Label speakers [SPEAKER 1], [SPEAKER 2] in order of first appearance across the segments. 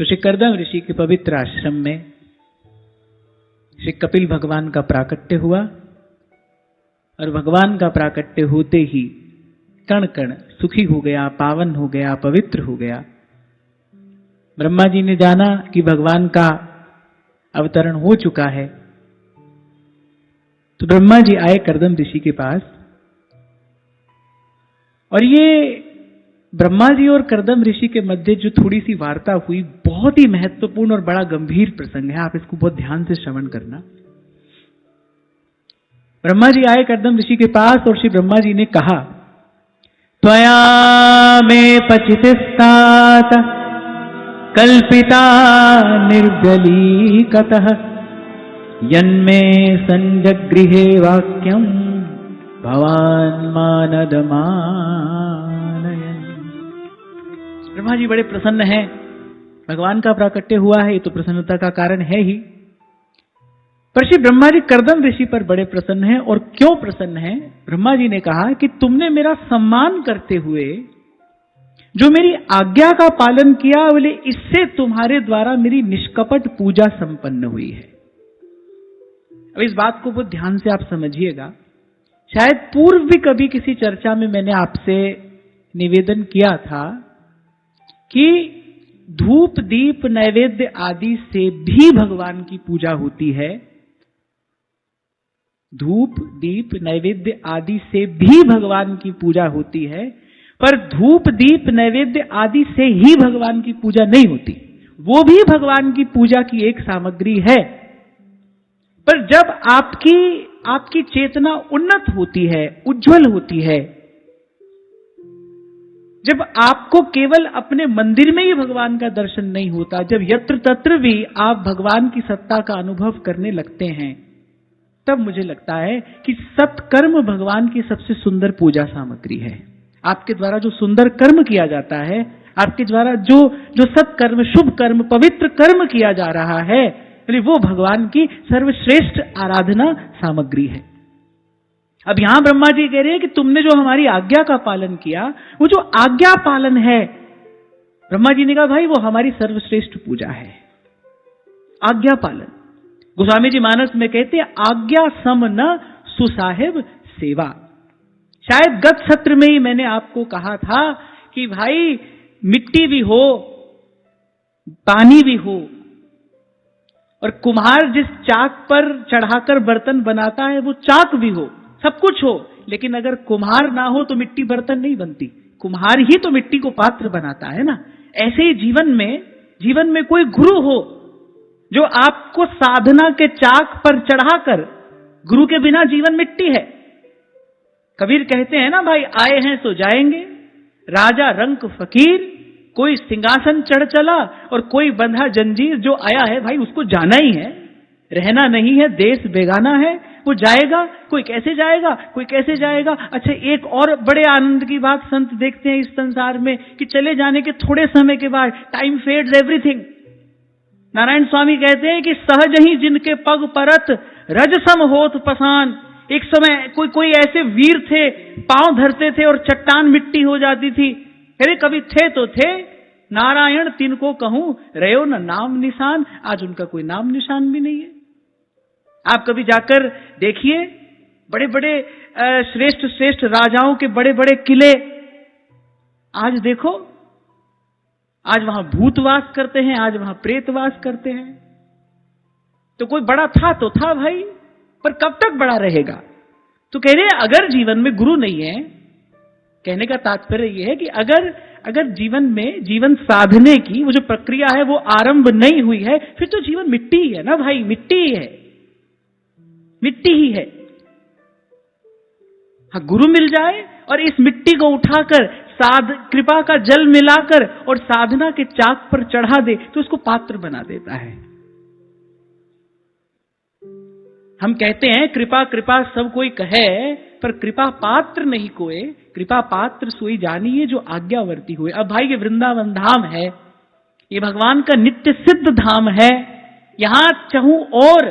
[SPEAKER 1] तो श्री कर्दम ऋषि के पवित्र आश्रम में श्री कपिल भगवान का प्राकट्य हुआ और भगवान का प्राकट्य होते ही कण कण सुखी हो गया, पावन हो गया, पवित्र हो गया। ब्रह्मा जी ने जाना कि भगवान का अवतरण हो चुका है, तो ब्रह्मा जी आए कर्दम ऋषि के पास। और ये ब्रह्मा जी और कर्दम ऋषि के मध्य जो थोड़ी सी वार्ता हुई, बहुत ही महत्वपूर्ण और बड़ा गंभीर प्रसंग है, आप इसको बहुत ध्यान से श्रवण करना। ब्रह्मा जी आए कर्दम ऋषि के पास और श्री ब्रह्मा जी ने कहा, त्वया मे पचितिस्तात कल्पिता निर्जलीकतः यन्मे संजगृहे वाक्यम भवान मानदमानयन्। ब्रह्मा जी बड़े प्रसन्न हैं, भगवान का प्राकट्य हुआ है, ये तो प्रसन्नता का कारण है ही। पर श्री ब्रह्मा जी कर्दम ऋषि पर बड़े प्रसन्न हैं। और क्यों प्रसन्न हैं? ब्रह्मा जी ने कहा कि तुमने मेरा सम्मान करते हुए जो मेरी आज्ञा का पालन किया, बोले इससे तुम्हारे द्वारा मेरी निष्कपट पूजा संपन्न हुई है। अब इस बात को बहुत ध्यान से आप समझिएगा। शायद पूर्व भी कभी किसी चर्चा में मैंने आपसे निवेदन किया था कि धूप दीप नैवेद्य आदि से भी भगवान की पूजा होती है। धूप दीप नैवेद्य आदि से भी भगवान की पूजा होती है, पर धूप दीप नैवेद्य आदि से ही भगवान की पूजा नहीं होती। वो भी भगवान की पूजा की एक सामग्री है, पर जब आपकी चेतना उन्नत होती है, उज्जवल होती है, जब आपको केवल अपने मंदिर में ही भगवान का दर्शन नहीं होता, जब यत्र तत्र भी आप भगवान की सत्ता का अनुभव करने लगते हैं, तब मुझे लगता है कि सत्कर्म भगवान की सबसे सुंदर पूजा सामग्री है। आपके द्वारा जो सुंदर कर्म किया जाता है, आपके द्वारा जो सत्कर्म, शुभ कर्म, पवित्र कर्म किया जा रहा है, वो भगवान की सर्वश्रेष्ठ आराधना सामग्री है। अब यहां ब्रह्मा जी कह रहे हैं कि तुमने जो हमारी आज्ञा का पालन किया, वो जो आज्ञा पालन है, ब्रह्मा जी ने कहा भाई वो हमारी सर्वश्रेष्ठ पूजा है। आज्ञा पालन, गोस्वामी जी मानस में कहते हैं आज्ञा सम न सुसाहिब सेवा। शायद गत सत्र में ही मैंने आपको कहा था कि भाई मिट्टी भी हो, पानी भी हो, और कुम्हार जिस चाक पर चढ़ाकर बर्तन बनाता है वो चाक भी हो, सब कुछ हो, लेकिन अगर कुम्हार ना हो तो मिट्टी बर्तन नहीं बनती। कुम्हार ही तो मिट्टी को पात्र बनाता है ना। ऐसे ही जीवन में कोई गुरु हो जो आपको साधना के चाक पर चढ़ाकर, गुरु के बिना जीवन मिट्टी है। कबीर कहते हैं ना भाई, आए हैं सो जाएंगे, राजा रंक फकीर, कोई सिंहासन चढ़ चला और कोई बंधा जंजीर, जो आया है भाई उसको जाना ही है, रहना नहीं है, देश बेगाना है, वो जाएगा। कोई कैसे जाएगा, कोई कैसे जाएगा। अच्छा, एक और बड़े आनंद की बात संत देखते हैं इस संसार में कि चले जाने के थोड़े समय के बाद टाइम फेड्स एवरीथिंग। नारायण स्वामी कहते हैं कि सहज ही जिनके पग परत रजसम होत पसान। एक समय कोई ऐसे वीर थे, पांव धरते थे और चट्टान मिट्टी हो जाती थी। अरे कभी थे तो थे, नारायण तिनको कहूं रहो न नाम निशान। आज उनका कोई नाम निशान भी नहीं है। आप कभी जाकर देखिए, बड़े बड़े श्रेष्ठ राजाओं के बड़े बड़े किले, आज देखो, आज वहां भूत वास करते हैं, आज वहां प्रेत वास करते हैं। तो कोई बड़ा था तो था भाई, पर कब तक बड़ा रहेगा। तो कह रहे हैं अगर जीवन में गुरु नहीं है, कहने का तात्पर्य यह है कि अगर जीवन में जीवन साधने की वो जो प्रक्रिया है वो आरंभ नहीं हुई है, फिर तो जीवन मिट्टी ही है ना भाई, मिट्टी ही है, मिट्टी ही है। हाँ, गुरु मिल जाए और इस मिट्टी को उठाकर कृपा का जल मिलाकर और साधना के चाक पर चढ़ा दे तो उसको पात्र बना देता है। हम कहते हैं कृपा कृपा सब कोई कहे, पर कृपा पात्र नहीं कोई, कृपा पात्र सोई जानिए जो आज्ञावर्ती हुए। अब भाई ये वृंदावन धाम है, ये भगवान का नित्य सिद्ध धाम है। यहां चाहूं और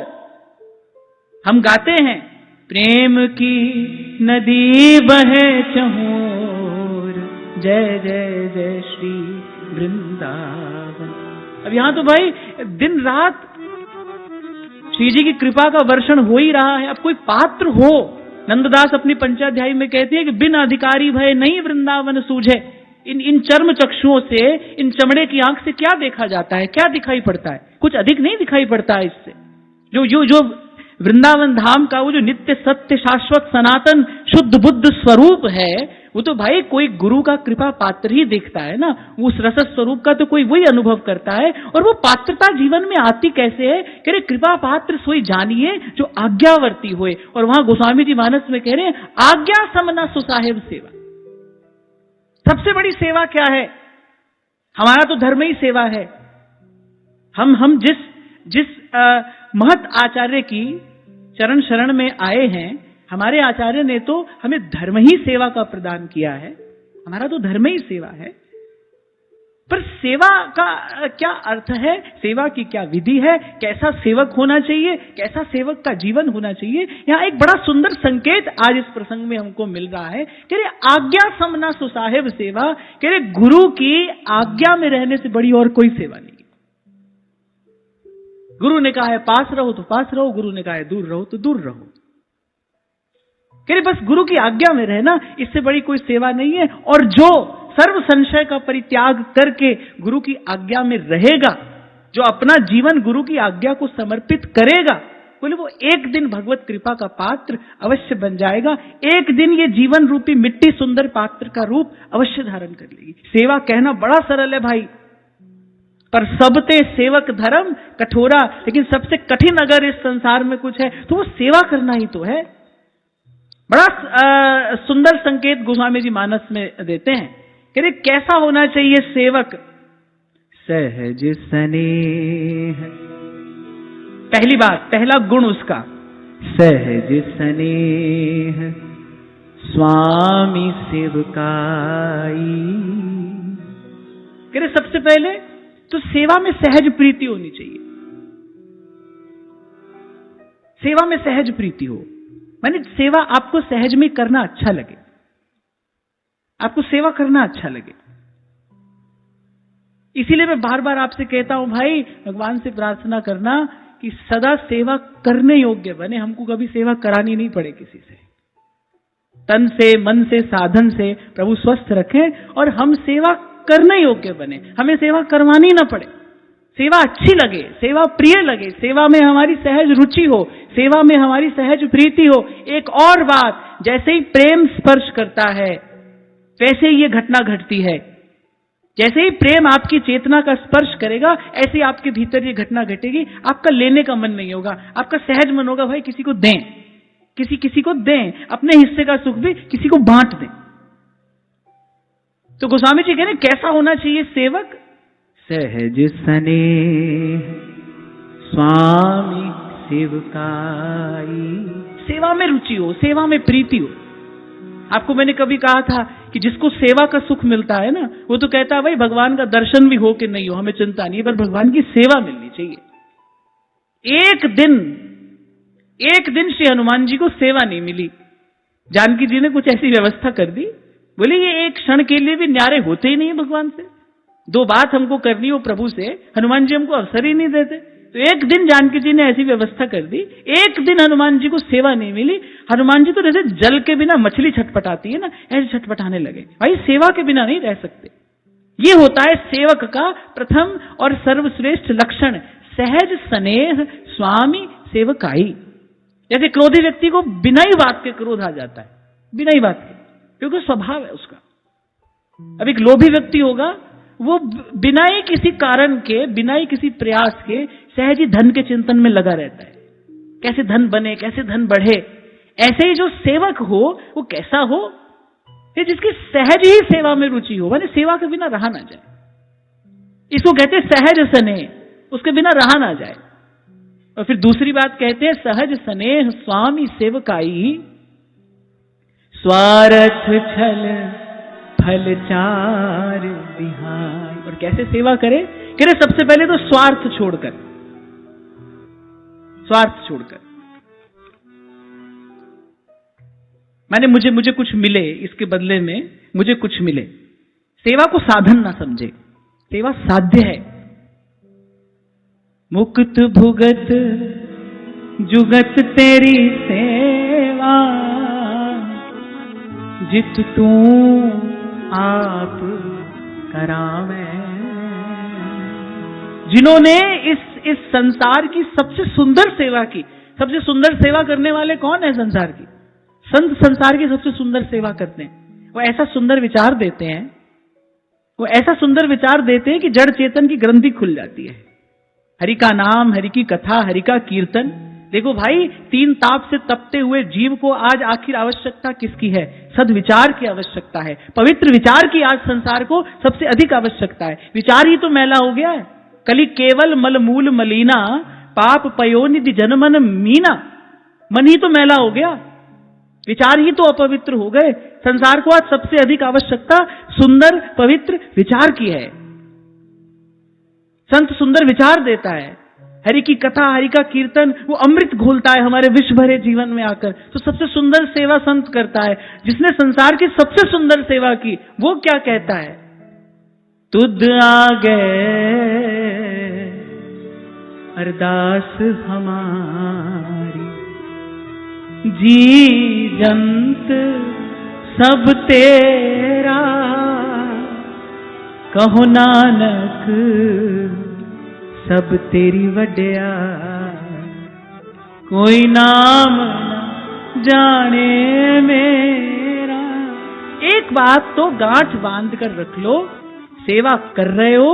[SPEAKER 1] हम गाते हैं प्रेम की नदी बहे चहूर, जय जय जय श्री वृंदावन। अब यहां तो भाई दिन रात श्री जी की कृपा का वर्षण हो ही रहा है। अब कोई पात्र हो, नंददास अपनी पंचाध्यायी में कहते हैं कि बिन अधिकारी भय नहीं वृंदावन सूझे। इन चर्म चक्षुओं से, इन चमड़े की आंख से क्या देखा जाता है, क्या दिखाई पड़ता है? कुछ अधिक नहीं दिखाई पड़ता है इससे। जो वृंदावन धाम का वो जो नित्य सत्य शाश्वत सनातन शुद्ध बुद्ध स्वरूप है, वो तो भाई कोई गुरु का कृपा पात्र ही देखता है ना। उस रस स्वरूप का तो कोई वही अनुभव करता है। और वो पात्रता जीवन में आती कैसे है? कह रहे कृपा पात्र सोई जानिए जो आज्ञावर्ती होए। और वहां गोस्वामी जी मानस में कह रहे हैं आज्ञा समना सुसाहेब सेवा। सबसे बड़ी सेवा क्या है? हमारा तो धर्म ही सेवा है। हम जिस महत आचार्य की चरण शरण में आए हैं, हमारे आचार्य ने तो हमें धर्म ही सेवा का प्रदान किया है। हमारा तो धर्म ही सेवा है। पर सेवा का क्या अर्थ है? सेवा की क्या विधि है? कैसा सेवक होना चाहिए? कैसा सेवक का जीवन होना चाहिए? यहां एक बड़ा सुंदर संकेत आज इस प्रसंग में हमको मिल रहा है। कह रहे आज्ञा समना सुसाहेब सेवा। कह रहे गुरु की आज्ञा में रहने से बड़ी और कोई सेवा नहीं। गुरु ने कहा है पास रहो तो पास रहो, गुरु ने कहा है दूर रहो तो दूर रहो। कह रहे बस गुरु की आज्ञा में रहना, इससे बड़ी कोई सेवा नहीं है। और जो सर्व संशय का परित्याग करके गुरु की आज्ञा में रहेगा, जो अपना जीवन गुरु की आज्ञा को समर्पित करेगा, बोले वो एक दिन भगवत कृपा का पात्र अवश्य बन जाएगा। एक दिन ये जीवन रूपी मिट्टी सुंदर पात्र का रूप अवश्य धारण कर लेगी। सेवा कहना बड़ा सरल है भाई, पर सबते सेवक धर्म कठोरा। लेकिन सबसे कठिन अगर इस संसार में कुछ है तो वो सेवा करना ही तो है। बड़ा सुंदर संकेत गोस्वामी जी मानस में देते हैं। कह रहे कैसा होना चाहिए सेवक? सहज स्नेह। पहली बात, पहला गुण उसका सहज स्नेह स्वामी सेवकाई। कह रहे सबसे पहले तो सेवा में सहज प्रीति होनी चाहिए। सेवा में सहज प्रीति हो, माने सेवा आपको सहज में करना अच्छा लगे, आपको सेवा करना अच्छा लगे। इसीलिए मैं बार बार आपसे कहता हूं भाई, भगवान से प्रार्थना करना कि सदा सेवा करने योग्य बने। हमको कभी सेवा करानी नहीं पड़े किसी से। तन से, मन से, साधन से प्रभु स्वस्थ रखें और हम सेवा करने योग्य बने। हमें सेवा करवानी ना पड़े, सेवा अच्छी लगे, सेवा प्रिय लगे, सेवा में हमारी सहज रुचि हो, सेवा में हमारी सहज प्रीति हो। एक और बात, जैसे ही प्रेम स्पर्श करता है वैसे ही ये घटना घटती है। जैसे ही प्रेम आपकी चेतना का स्पर्श करेगा, ऐसे ही आपके भीतर ये घटना घटेगी। आपका लेने का मन नहीं होगा, आपका सहज मन होगा भाई किसी को दें, किसी को दें, अपने हिस्से का सुख भी किसी को बांट दें। तो गोस्वामी जी कह रहे कैसा होना चाहिए सेवक? सहज स्नेह स्वामी सेवकाई। सेवा में रुचि हो, सेवा में प्रीति हो। आपको मैंने कभी कहा था कि जिसको सेवा का सुख मिलता है ना, वो तो कहता है भाई भगवान का दर्शन भी हो कि नहीं हो हमें चिंता नहीं है, पर भगवान की सेवा मिलनी चाहिए। एक दिन श्री हनुमान जी को सेवा नहीं मिली। जानकी जी ने कुछ ऐसी व्यवस्था कर दी, बोले ये एक क्षण के लिए भी न्यारे होते ही नहीं है भगवान से। दो बात हमको करनी हो प्रभु से, हनुमान जी हमको अवसर ही नहीं देते। तो एक दिन जानकी जी ने ऐसी व्यवस्था कर दी, एक दिन हनुमान जी को सेवा नहीं मिली। हनुमान जी तो जैसे जल के बिना मछली छटपटाती है ना, ऐसे छटपटाने लगे। भाई सेवा के बिना नहीं रह सकते। ये होता है सेवक का प्रथम और सर्वश्रेष्ठ लक्षण, सहज स्नेह स्वामी सेवकाई। जैसे क्रोधी व्यक्ति को बिना ही बात के क्रोध आ जाता है, बिना ही बात के, क्योंकि स्वभाव है उसका। अब एक लोभी व्यक्ति होगा, वो बिना ही किसी कारण के, बिना ही किसी प्रयास के सहज ही धन के चिंतन में लगा रहता है, कैसे धन बने, कैसे धन बढ़े। ऐसे ही जो सेवक हो वो कैसा हो? ये जिसकी सहज ही सेवा में रुचि हो, माने सेवा के बिना रहा ना जाए। इसको कहते हैं सहज स्नेह, उसके बिना रहा ना जाए। और फिर दूसरी बात कहते हैं सहज स्नेह स्वामी सेवकाई। स्वार्थ छल फल चार बिहार। और कैसे सेवा करे? कह रहे सबसे पहले तो स्वार्थ छोड़कर, स्वार्थ छोड़कर, माने मुझे कुछ मिले, इसके बदले में मुझे कुछ मिले। सेवा को साधन ना समझे, सेवा साध्य है। मुक्त भुगत जुगत तेरी सेवा, जित तू आप करावे। जिन्होंने इस संसार की सबसे सुंदर सेवा की, सबसे सुंदर सेवा करने वाले कौन है संसार की? संत संसार की सबसे सुंदर सेवा करते हैं। वो ऐसा सुंदर विचार देते हैं, वो ऐसा सुंदर विचार देते हैं कि जड़ चेतन की ग्रंथि खुल जाती है। हरि का नाम, हरि की कथा, हरि का कीर्तन। देखो भाई, 3 ताप से तपते हुए जीव को आज आखिर आवश्यकता किसकी है? सद्विचार की आवश्यकता है। पवित्र विचार की आज संसार को सबसे अधिक आवश्यकता है। विचार ही तो मैला हो गया है। कली केवल मल मूल मलीना, पाप पयोनिधि जनमन मीना। मन ही तो मैला हो गया, विचार ही तो अपवित्र हो गए। संसार को आज सबसे अधिक आवश्यकता सुंदर पवित्र विचार की है। संत सुंदर विचार देता है, हरि की कथा, हरि का कीर्तन, वो अमृत घोलता है हमारे विश्व भरे जीवन में आकर। तो सबसे सुंदर सेवा संत करता है। जिसने संसार की सबसे सुंदर सेवा की, वो क्या कहता है? तुद आगे अरदास हमारी, जी जंत सब तेरा, कहो नानक सब तेरी वड्या, कोई नाम न जाने मेरा। एक बात तो गांठ बांध कर रख लो, सेवा कर रहे हो,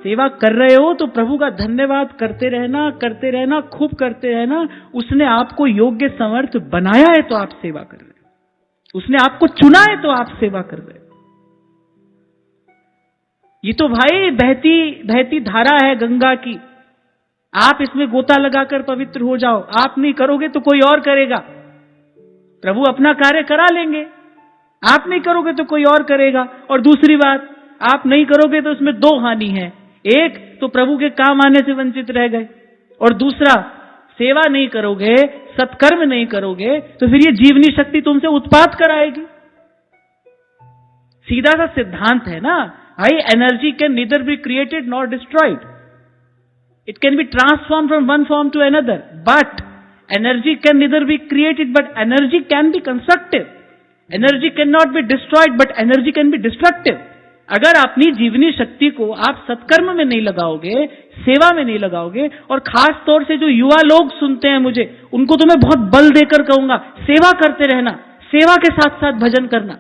[SPEAKER 1] सेवा कर रहे हो तो प्रभु का धन्यवाद करते रहना, करते रहना, खूब करते रहना। उसने आपको योग्य समर्थ बनाया है तो आप सेवा कर रहे हो, उसने आपको चुना है तो आप सेवा कर रहे हो। ये तो भाई बहती बहती धारा है गंगा की। आप इसमें गोता लगाकर पवित्र हो जाओ। आप नहीं करोगे तो कोई और करेगा। प्रभु अपना कार्य करा लेंगे, आप नहीं करोगे तो कोई और करेगा। और दूसरी बात, आप नहीं करोगे तो इसमें 2 हानि है। एक तो प्रभु के काम आने से वंचित रह गए, और दूसरा सेवा नहीं करोगे, सत्कर्म नहीं करोगे तो फिर ये जीवनी शक्ति तुमसे उत्पात कराएगी। सीधा सा सिद्धांत है ना भाई, energy can neither be created nor destroyed, it can be transform from one form to another, but energy can neither be created but energy can be constructive. Energy can not be destroyed but energy can be destructive. अगर अपनी जीवनी शक्ति को आप सत्कर्म में नहीं लगाओगे, सेवा में नहीं लगाओगे, और खास तौर से जो युवा लोग सुनते हैं मुझे, उनको तो मैं बहुत बल देकर कहूंगा, सेवा करते रहना, सेवा के साथ साथ भजन करना।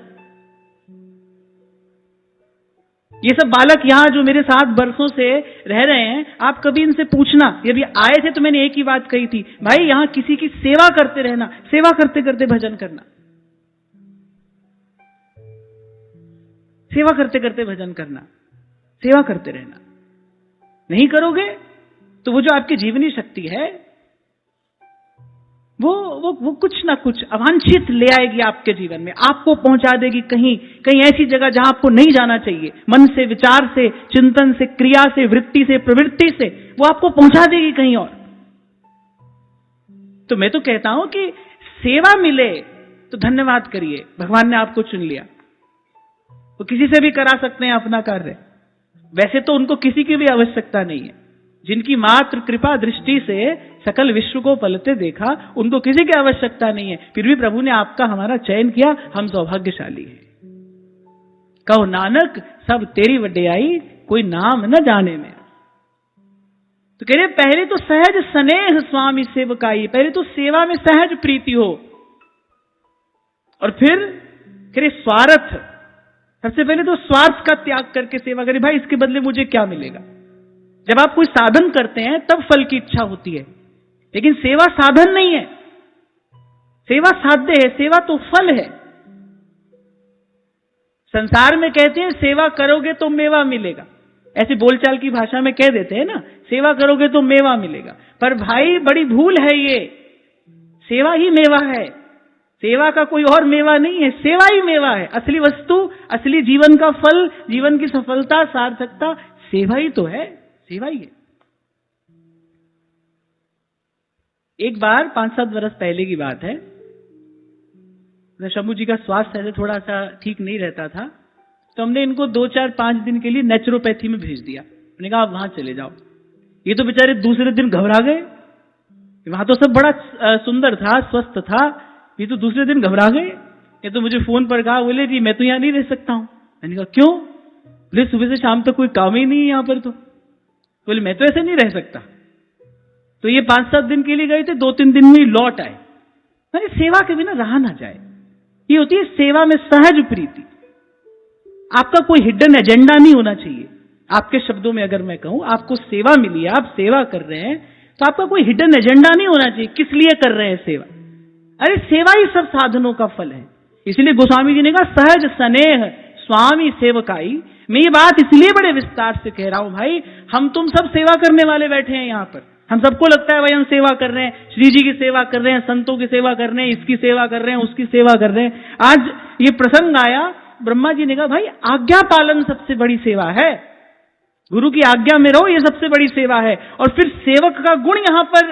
[SPEAKER 1] ये सब बालक यहां जो मेरे साथ बरसों से रह रहे हैं, आप कभी इनसे पूछना, यदि आए थे तो मैंने एक ही बात कही थी, भाई यहां किसी की सेवा करते रहना, सेवा करते करते भजन करना, सेवा करते करते भजन करना, सेवा करते रहना। नहीं करोगे तो वो जो आपकी जीवनी शक्ति है वो कुछ ना कुछ अवांछित ले आएगी आपके जीवन में, आपको पहुंचा देगी कहीं कहीं ऐसी जगह जहां आपको नहीं जाना चाहिए। मन से, विचार से, चिंतन से, क्रिया से, वृत्ति से, प्रवृत्ति से वो आपको पहुंचा देगी कहीं और। तो मैं तो कहता हूं कि सेवा मिले तो धन्यवाद करिए, भगवान ने आपको चुन लिया। वो किसी से भी करा सकते हैं अपना कार्य, वैसे तो उनको किसी की भी आवश्यकता नहीं है। जिनकी मात्र कृपा दृष्टि से सकल विश्व को पलते देखा, उनको किसी की आवश्यकता नहीं है, फिर भी प्रभु ने आपका हमारा चयन किया, हम सौभाग्यशाली हैं। कहो नानक सब तेरी वड्याई, कोई नाम न जाने मेरा। तो कह रहे पहले तो सहज स्नेह स्वामी सेवकाई, पहले तो सेवा में सहज प्रीति हो, और फिर कह रहे स्वार्थ, सबसे पहले तो स्वार्थ का त्याग करके सेवा करें। भाई इसके बदले मुझे क्या मिलेगा? जब आप कोई साधन करते हैं तब फल की इच्छा होती है, लेकिन सेवा साधन नहीं है, सेवा साध्य है, सेवा तो फल है। संसार में कहते हैं सेवा करोगे तो मेवा मिलेगा, ऐसी बोलचाल की भाषा में कह देते हैं ना, सेवा करोगे तो मेवा मिलेगा। पर भाई बड़ी भूल है ये, सेवा ही मेवा है, सेवा का कोई और मेवा नहीं है, सेवा ही मेवा है। असली वस्तु, असली जीवन का फल, जीवन की सफलता, सार्थकता सेवा ही तो है, सेवा ही है। एक बार 5-7 वर्ष पहले की बात है, शंभू जी का स्वास्थ्य ऐसे थोड़ा सा ठीक नहीं रहता था, तो हमने इनको 2-4-5 दिन के लिए नेचुरोपैथी में भेज दिया। हमने कहा आप वहां चले जाओ, ये तो बेचारे दूसरे दिन घबरा गए, वहां तो सब बड़ा सुंदर था, स्वस्थ था, ये तो दूसरे दिन घबरा गए। ये तो मुझे फोन पर कहा, बोले जी मैं तो यहां नहीं रह सकता हूं। मैंने कहा क्यों? बोले सुबह से शाम तक कोई काम ही नहीं है यहां पर। तो बोले मैं तो ऐसे नहीं रह सकता। तो ये 5-7 दिन के लिए गए थे, 2-3 दिन में ही लौट आए। मैंने सेवा के बिना रहा ना जाए, ये होती है सेवा में सहज प्रीति। आपका कोई हिडन एजेंडा नहीं होना चाहिए। आपके शब्दों में अगर मैं कहूं, आपको सेवा मिली है, आप सेवा कर रहे हैं, तो आपका कोई हिडन एजेंडा नहीं होना चाहिए, किस लिए कर रहे हैं सेवा। अरे सेवा ही सब साधनों का फल है। इसलिए गोस्वामी जी ने कहा सहज स्नेह स्वामी सेवकाई। मैं ये बात इसलिए बड़े विस्तार से कह रहा हूं भाई, हम तुम सब सेवा करने वाले बैठे हैं यहां पर। हम सबको लगता है भाई हम सेवा कर रहे हैं, श्री जी की सेवा कर रहे हैं, संतों की सेवा कर रहे हैं, इसकी सेवा कर रहे हैं, उसकी सेवा कर रहे हैं। आज ये प्रसंग आया, ब्रह्मा जी ने कहा भाई आज्ञा पालन सबसे बड़ी सेवा है, गुरु की आज्ञा में रहो, ये सबसे बड़ी सेवा है। और फिर सेवक का गुण यहां पर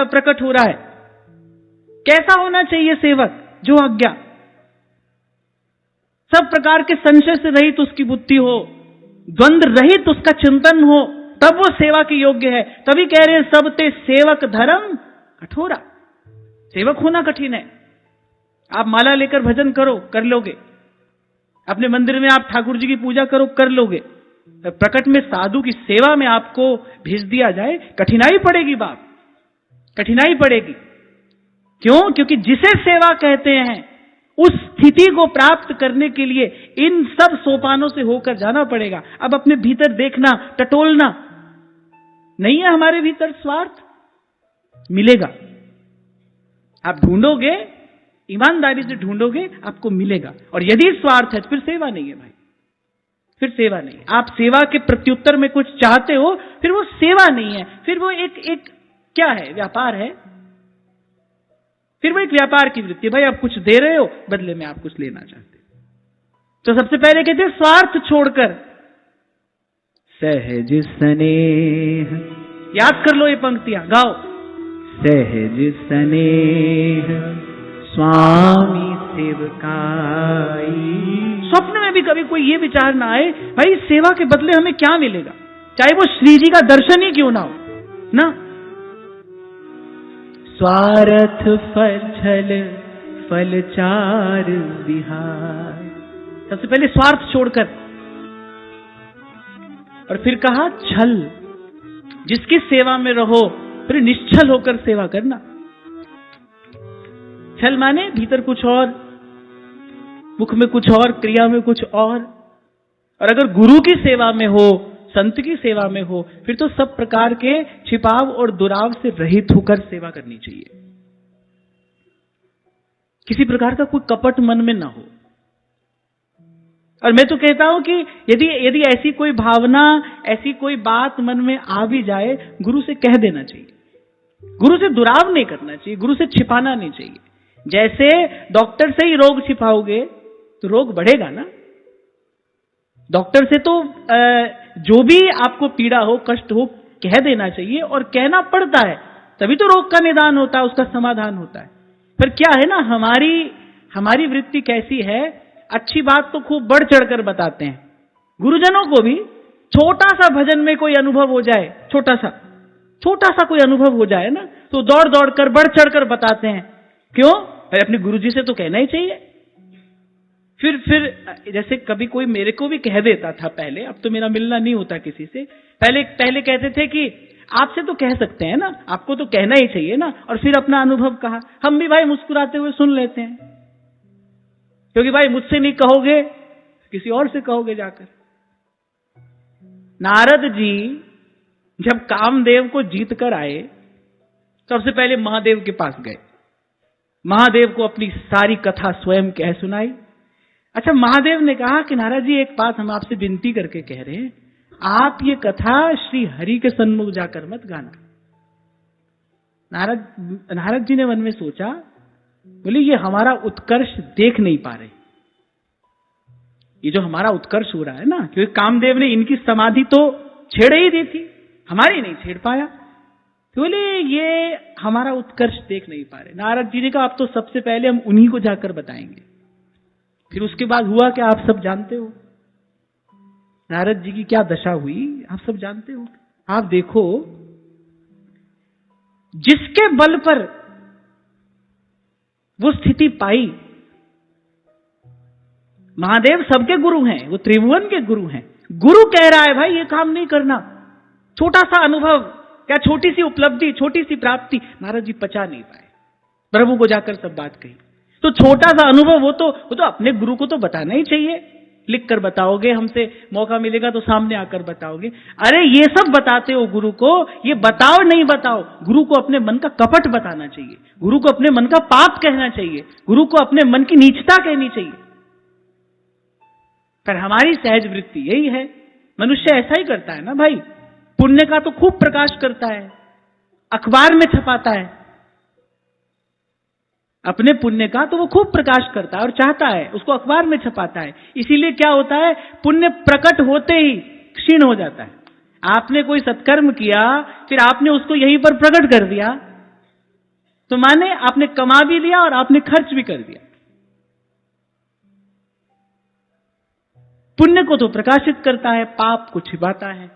[SPEAKER 1] प्रकट हो रहा है। कैसा होना चाहिए सेवक? जो आज्ञा, सब प्रकार के संशय से रहित उसकी बुद्धि हो, द्वंद्व रहित उसका चिंतन हो, तब वो सेवा के योग्य है। तभी कह रहे हैं सब ते सेवक धर्म कठोरा। सेवक होना कठिन है। आप माला लेकर भजन करो, कर लोगे। अपने मंदिर में आप ठाकुर जी की पूजा करो, कर लोगे। प्रकट में साधु की सेवा में आपको भेज दिया जाए, कठिनाई पड़ेगी बाप, कठिनाई पड़ेगी। क्यों? क्योंकि जिसे सेवा कहते हैं उस स्थिति को प्राप्त करने के लिए इन सब सोपानों से होकर जाना पड़ेगा। अब अपने भीतर देखना, टटोलना नहीं है, हमारे भीतर स्वार्थ मिलेगा। आप ढूंढोगे, ईमानदारी से ढूंढोगे, आपको मिलेगा। और यदि स्वार्थ है तो फिर सेवा नहीं है भाई, फिर सेवा नहीं। आप सेवा के प्रत्युत्तर में कुछ चाहते हो, फिर वो सेवा नहीं है, फिर वो एक क्या है? व्यापार है। फिर वो एक व्यापार की वृत्ति। भाई आप कुछ दे रहे हो, बदले में आप कुछ लेना चाहते हो। तो सबसे पहले कहते हैं स्वार्थ छोड़कर सहज स्नेह। याद कर लो ये पंक्तियां, गाओ। सहज स्नेह स्वामी सेवकाई। स्वप्न में भी कभी कोई ये विचार ना आए भाई सेवा के बदले हमें क्या मिलेगा, चाहे वो श्री जी का दर्शन ही क्यों ना हो ना। स्वार्थ फल फलचार विहार। सबसे पहले स्वार्थ छोड़कर, और फिर कहा छल। जिसकी सेवा में रहो फिर निश्चल होकर सेवा करना। छल माने भीतर कुछ और, मुख में कुछ और, क्रिया में कुछ और अगर गुरु की सेवा में हो, संत की सेवा में हो, फिर तो सब प्रकार के छिपाव और दुराव से रहित होकर सेवा करनी चाहिए। किसी प्रकार का कोई कपट मन में ना हो। और मैं तो कहता हूं कि यदि ऐसी कोई भावना, ऐसी कोई बात मन में आ भी जाए, गुरु से कह देना चाहिए। गुरु से दुराव नहीं करना चाहिए, गुरु से छिपाना नहीं चाहिए। जैसे डॉक्टर से ही रोग छिपाओगे तो रोग बढ़ेगा ना। डॉक्टर से तो जो भी आपको पीड़ा हो, कष्ट हो, कह देना चाहिए, और कहना पड़ता है, तभी तो रोग का निदान होता है, उसका समाधान होता है। पर क्या है ना, हमारी वृत्ति कैसी है, अच्छी बात तो खूब बढ़ चढ़कर बताते हैं। गुरुजनों को भी छोटा सा भजन में कोई अनुभव हो जाए, छोटा सा कोई अनुभव हो जाए ना, तो दौड़ दौड़ कर बढ़ चढ़कर बताते हैं। क्यों? अपने गुरुजी से तो कहना ही चाहिए। फिर जैसे कभी कोई मेरे को भी कह देता था पहले, अब तो मेरा मिलना नहीं होता किसी से। पहले कहते थे कि आपसे तो कह सकते हैं ना, आपको तो कहना ही चाहिए ना, और फिर अपना अनुभव कहा। हम भी भाई मुस्कुराते हुए सुन लेते हैं, क्योंकि भाई मुझसे नहीं कहोगे किसी और से कहोगे जाकर। नारद जी जब कामदेव को जीत कर आए, सबसे पहले महादेव के पास गए, महादेव को अपनी सारी कथा स्वयं कह सुनाई। अच्छा, महादेव ने कहा कि नारद जी एक बात हम आपसे विनती करके कह रहे हैं, आप ये कथा श्री हरि के सन्मुख जाकर मत गाना। नारद जी ने मन में सोचा, बोले ये हमारा उत्कर्ष देख नहीं पा रहे, ये जो हमारा उत्कर्ष हो रहा है ना, क्योंकि कामदेव ने इनकी समाधि तो छेड़ ही दी थी, हमारी नहीं छेड़ पाया, तो बोले ये हमारा उत्कर्ष देख नहीं पा रहे। नारद जी ने कहा अब तो सबसे पहले हम उन्हीं को जाकर बताएंगे। फिर उसके बाद हुआ क्या आप सब जानते हो, नारद जी की क्या दशा हुई आप सब जानते हो। आप देखो जिसके बल पर वो स्थिति पाई, महादेव सबके गुरु हैं, वो त्रिभुवन के गुरु हैं। गुरु कह रहा है भाई ये काम नहीं करना, छोटा सा अनुभव, क्या छोटी सी उपलब्धि, छोटी सी प्राप्ति, नारद जी पचा नहीं पाए, प्रभु को जाकर सब बात कही। तो छोटा सा अनुभव वो तो अपने गुरु को तो बताना ही चाहिए। लिख कर बताओगे, हमसे मौका मिलेगा तो सामने आकर बताओगे। अरे ये सब बताते हो गुरु को, ये बताओ नहीं बताओ, गुरु को अपने मन का कपट बताना चाहिए, गुरु को अपने मन का पाप कहना चाहिए, गुरु को अपने मन की नीचता कहनी चाहिए। पर हमारी सहज वृत्ति यही है, मनुष्य ऐसा ही करता है ना भाई। पुण्य का तो खूब प्रकाश करता है, अखबार में छपाता है, अपने पुण्य का तो वो खूब प्रकाश करता है और चाहता है, उसको अखबार में छपाता है। इसीलिए क्या होता है, पुण्य प्रकट होते ही क्षीण हो जाता है। आपने कोई सत्कर्म किया, फिर आपने उसको यहीं पर प्रकट कर दिया, तो माने आपने कमा भी लिया और आपने खर्च भी कर दिया। पुण्य को तो प्रकाशित करता है, पाप को छिपाता है।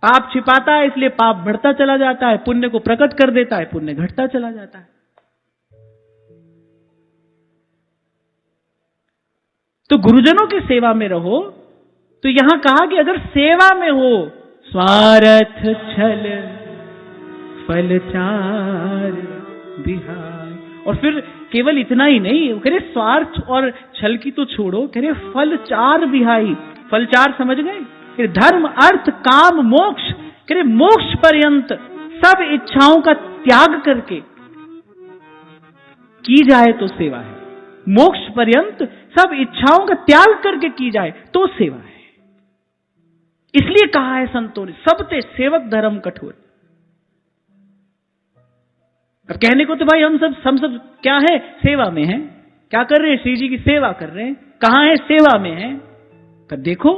[SPEAKER 1] पाप छिपाता है इसलिए पाप बढ़ता चला जाता है, पुण्य को प्रकट कर देता है, पुण्य घटता चला जाता है। तो गुरुजनों की सेवा में रहो। तो यहां कहा कि अगर सेवा में हो, स्वार्थ छल फल चार बिहार, और फिर केवल इतना ही नहीं, कह रहे स्वार्थ और छल की तो छोड़ो, कह रहे फल चार बिहाई। फल चार समझ गए, धर्म अर्थ काम मोक्ष, कह रहे मोक्ष पर्यंत सब इच्छाओं का त्याग करके की जाए तो सेवा है। मोक्ष पर्यंत सब इच्छाओं का त्याग करके की जाए तो सेवा है। इसलिए कहा है संतों ने, सबते सेवक धर्म कठोर। अब कहने को तो भाई हम सब क्या है, सेवा में है। क्या कर रहे हैं, श्री जी की सेवा कर रहे हैं। कहां है, सेवा में है। पर देखो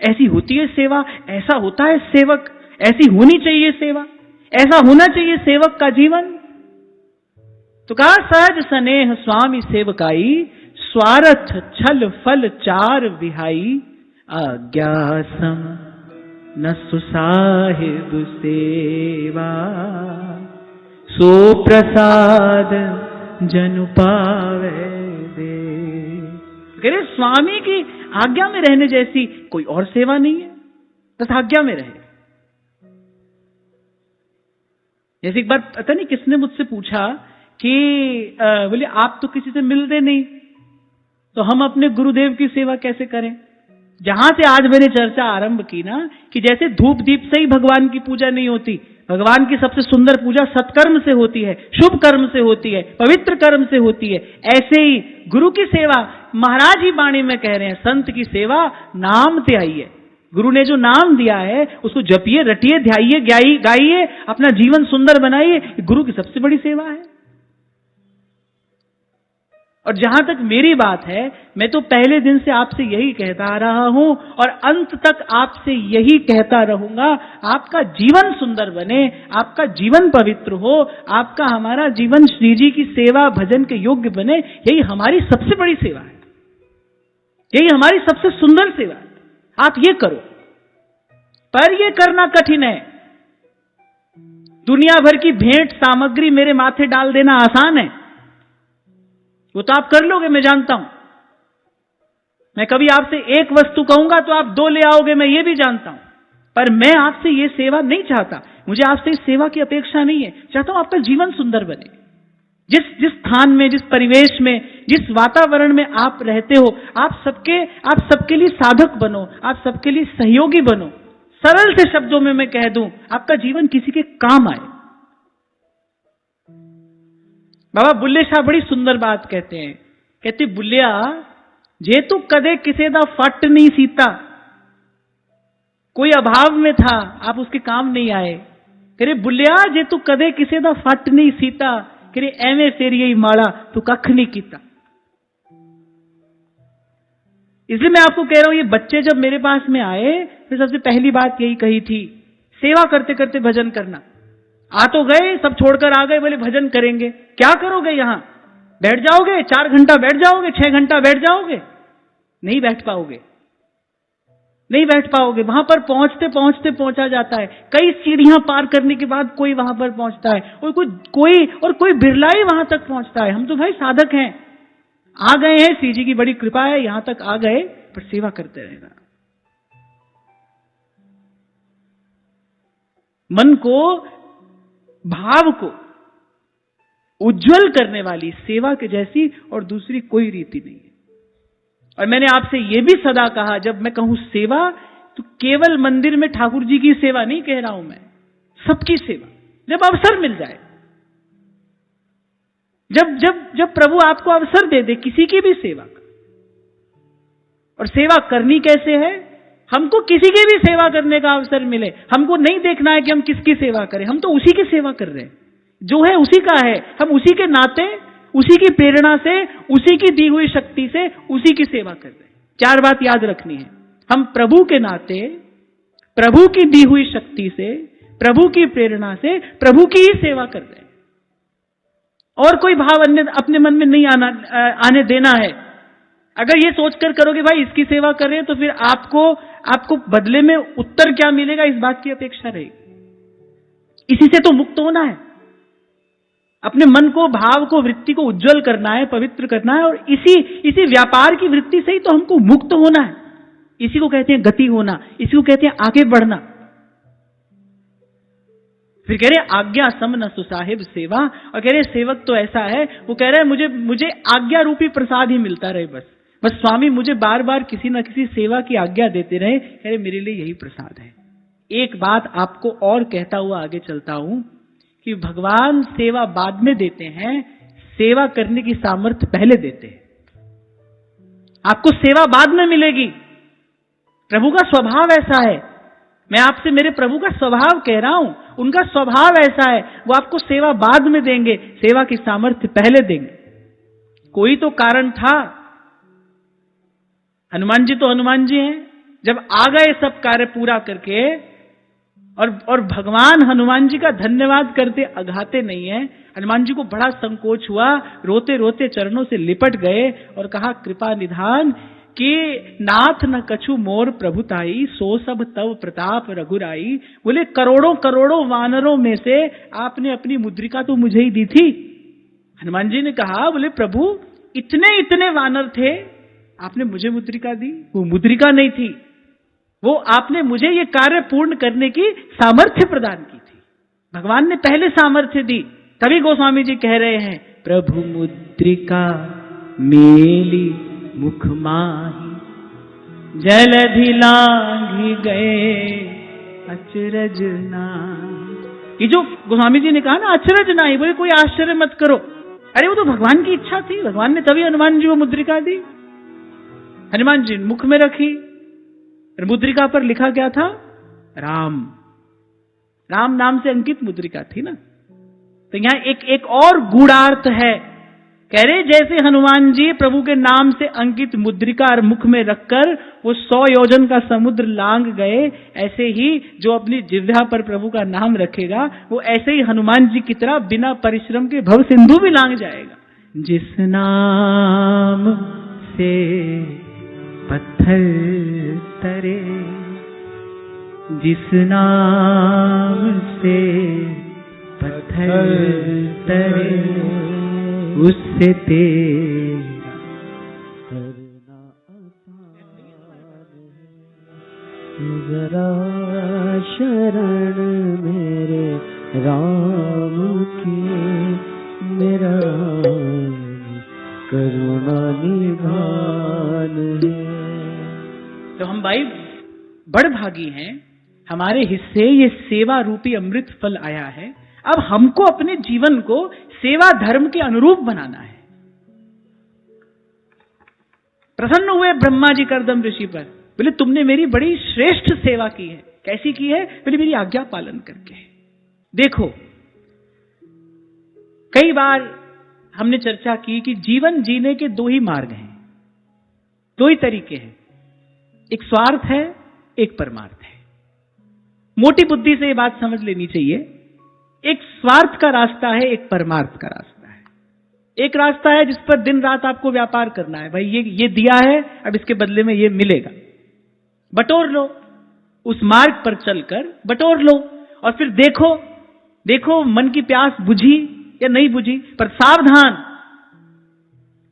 [SPEAKER 1] ऐसी होती है सेवा, ऐसा होता है सेवक, ऐसी होनी चाहिए सेवा, ऐसा होना चाहिए सेवक का जीवन। तो कहा सहज स्नेह स्वामी सेवकाई, स्वार्थ छल फल चार विहाई, आज्ञा सम न सुसाहिब सेवा, सो प्रसाद जनु पावे दे। कह रहे स्वामी की आज्ञा में रहने जैसी कोई और सेवा नहीं है, बस आज्ञा में रहे। जैसे एक बार पता नहीं किसने मुझसे पूछा कि बोले आप तो किसी से मिलते नहीं, तो हम अपने गुरुदेव की सेवा कैसे करें। जहां से आज मैंने चर्चा आरंभ की ना, कि जैसे धूप दीप से ही भगवान की पूजा नहीं होती, भगवान की सबसे सुंदर पूजा सत्कर्म से होती है, शुभ कर्म से होती है, पवित्र कर्म से होती है। ऐसे ही गुरु की सेवा, महाराज ही वाणी में कह रहे हैं, संत की सेवा नाम से आई है। गुरु ने जो नाम दिया है उसको जपिए, रटिए, ध्याइए, गाइए, अपना जीवन सुंदर बनाइए। गुरु की सबसे बड़ी सेवा है। और जहां तक मेरी बात है, मैं तो पहले दिन से आपसे यही कहता आ रहा हूं और अंत तक आपसे यही कहता रहूंगा, आपका जीवन सुंदर बने, आपका जीवन पवित्र हो, आपका हमारा जीवन श्री जी की सेवा भजन के योग्य बने। यही हमारी सबसे बड़ी सेवा है, यही हमारी सबसे सुंदर सेवा है। आप ये करो, पर ये करना कठिन है। दुनिया भर की भेंट सामग्री मेरे माथे डाल देना आसान है, वो तो आप कर लोगे, मैं जानता हूं। मैं कभी आपसे एक वस्तु कहूंगा तो आप दो ले आओगे, मैं ये भी जानता हूं। पर मैं आपसे ये सेवा नहीं चाहता, मुझे आपसे इस सेवा की अपेक्षा नहीं है। चाहता हूं आपका जीवन सुंदर बने। जिस स्थान में, जिस परिवेश में, जिस वातावरण में आप रहते हो, आप सबके लिए साधक बनो, आप सबके लिए सहयोगी बनो। सरल से शब्दों में मैं कह दूं, आपका जीवन किसी के काम आए। बाबा बुल्ले शाह बड़ी सुंदर बात कहते हैं, कहते बुल्लिया जे तू कदे किसे दा फट नहीं सीता। कोई अभाव में था, आप उसके काम नहीं आए। करे बुल्लिया जे तू कदे किसे दा फट नहीं सीता, करे एवें फेर यही माड़ा तू कख नहीं कीता। इसलिए मैं आपको कह रहा हूं, ये बच्चे जब मेरे पास में आए, फिर सबसे पहली बात यही कही थी, सेवा करते करते भजन करना। आ तो गए, सब छोड़कर आ गए, बोले भजन करेंगे। क्या करोगे यहां, बैठ जाओगे 4 घंटा बैठ जाओगे, 6 घंटा बैठ जाओगे, नहीं बैठ पाओगे, नहीं बैठ पाओगे। वहां पर पहुंचते पहुंचते पहुंचा जाता है, कई सीढ़ियां पार करने के बाद कोई वहां पर पहुंचता है, और कोई बिरला ही वहां तक पहुंचता है। हम तो भाई साधक हैं, आ गए हैं, श्री जी की बड़ी कृपा है, यहां तक आ गए, पर सेवा करते रहना। मन को, भाव को उज्जवल करने वाली सेवा के जैसी और दूसरी कोई रीति नहीं है। और मैंने आपसे यह भी सदा कहा, जब मैं कहूं सेवा तो केवल मंदिर में ठाकुर जी की सेवा नहीं कह रहा हूं मैं, सबकी सेवा, जब अवसर मिल जाए, जब प्रभु आपको अवसर दे दे किसी की भी सेवा का। और सेवा करनी कैसे है? हमको किसी की भी सेवा करने का अवसर मिले, हमको नहीं देखना है कि हम किसकी सेवा करें, हम तो उसी की सेवा कर रहे हैं, जो है उसी का है, हम उसी के नाते, उसी की प्रेरणा से, उसी की दी हुई शक्ति से उसी की सेवा कर रहे हैं। चार बात याद रखनी है, हम प्रभु के नाते, प्रभु की दी हुई शक्ति से, प्रभु की प्रेरणा से प्रभु की ही सेवा कर रहे हैं, और कोई भाव अन्य अपने मन में नहीं आने देना है। अगर ये सोचकर करोगे भाई इसकी सेवा कर रहे हैं, तो फिर आपको बदले में उत्तर क्या मिलेगा, इस बात की अपेक्षा रहेगी। इसी से तो मुक्त होना है, अपने मन को, भाव को, वृत्ति को उज्जवल करना है, पवित्र करना है, और इसी व्यापार की वृत्ति से ही तो हमको मुक्त होना है। इसी को कहते हैं गति होना, इसी को कहते हैं आगे बढ़ना। फिर कह रहे आज्ञा सम न सुसाहिब सेवा, और कह रहे सेवक तो ऐसा है, वो कह रहे हैं मुझे आज्ञा रूपी प्रसाद ही मिलता रहे, बस स्वामी मुझे बार बार किसी न किसी सेवा की आज्ञा देते रहे, कह रहे मेरे लिए यही प्रसाद है। एक बात आपको और कहता हुआ आगे चलता हूं कि भगवान सेवा बाद में देते हैं, सेवा करने की सामर्थ्य पहले देते हैं। आपको सेवा बाद में मिलेगी, प्रभु का स्वभाव ऐसा है। मैं आपसे मेरे प्रभु का स्वभाव कह रहा हूं, उनका स्वभाव ऐसा है, वो आपको सेवा बाद में देंगे, सेवा की सामर्थ्य पहले देंगे। कोई तो कारण था। हनुमान जी तो हनुमान जी हैं, जब आ गए सब कार्य पूरा करके, और भगवान हनुमान जी का धन्यवाद करते अघाते नहीं है। हनुमान जी को बड़ा संकोच हुआ, रोते रोते चरणों से लिपट गए और कहा कृपा निधान कि नाथ न कछु मोर प्रभुताई, सो सब तव प्रताप रघुराई। बोले करोड़ों करोड़ों वानरों में से आपने अपनी मुद्रिका तो मुझे ही दी थी। हनुमान जी ने कहा, बोले प्रभु इतने इतने वानर थे, आपने मुझे मुद्रिका दी? वो मुद्रिका नहीं थी, वो आपने मुझे ये कार्य पूर्ण करने की सामर्थ्य प्रदान की थी। भगवान ने पहले सामर्थ्य दी। तभी गोस्वामी जी कह रहे हैं, प्रभु मुद्रिका मेली मुख माही, जलधि लांघि गए अचरज नाही। ये जो गोस्वामी जी ने कहा ना अचरज नाही, बोले कोई आश्चर्य मत करो। अरे वो तो भगवान की इच्छा थी, भगवान ने तभी हनुमान जी को मुद्रिका दी। हनुमान जी मुख में रखी, मुद्रिका पर लिखा क्या था? राम। राम नाम से अंकित मुद्रिका थी ना। तो यहां एक और गूढ़ार्थ है। कह रहे जैसे हनुमान जी प्रभु के नाम से अंकित मुद्रिका और मुख में रखकर वो 100 योजन का समुद्र लांघ गए, ऐसे ही जो अपनी जिह्वा पर प्रभु का नाम रखेगा वो ऐसे ही हनुमान जी की तरह बिना परिश्रम के भव सिंधु भी लांघ जाएगा। जिस नाम से पत्थर तरे, जिस नाम से पत्थर तरे, उससे तेरा करना
[SPEAKER 2] जरा शरण मेरे राम की, मेरा करुणा निधान है।
[SPEAKER 1] तो हम भाई बड़ भागी हैं, हमारे हिस्से ये सेवा रूपी अमृत फल आया है। अब हमको अपने जीवन को सेवा धर्म के अनुरूप बनाना है। प्रसन्न हुए ब्रह्मा जी करदम ऋषि पर, बोले तुमने मेरी बड़ी श्रेष्ठ सेवा की है। कैसी की है? बोले मेरी आज्ञा पालन करके। देखो कई बार हमने चर्चा की कि जीवन जीने के दो ही मार्ग हैं, दो ही तरीके हैं, एक स्वार्थ है, एक परमार्थ है। मोटी बुद्धि से ये बात समझ लेनी चाहिए। एक स्वार्थ का रास्ता है, एक परमार्थ का रास्ता है। एक रास्ता है जिस पर दिन रात आपको व्यापार करना है, भाई ये दिया है अब इसके बदले में ये मिलेगा। बटोर लो, उस मार्ग पर चलकर बटोर लो, और फिर देखो मन की प्यास बुझी या नहीं बुझी। पर सावधान,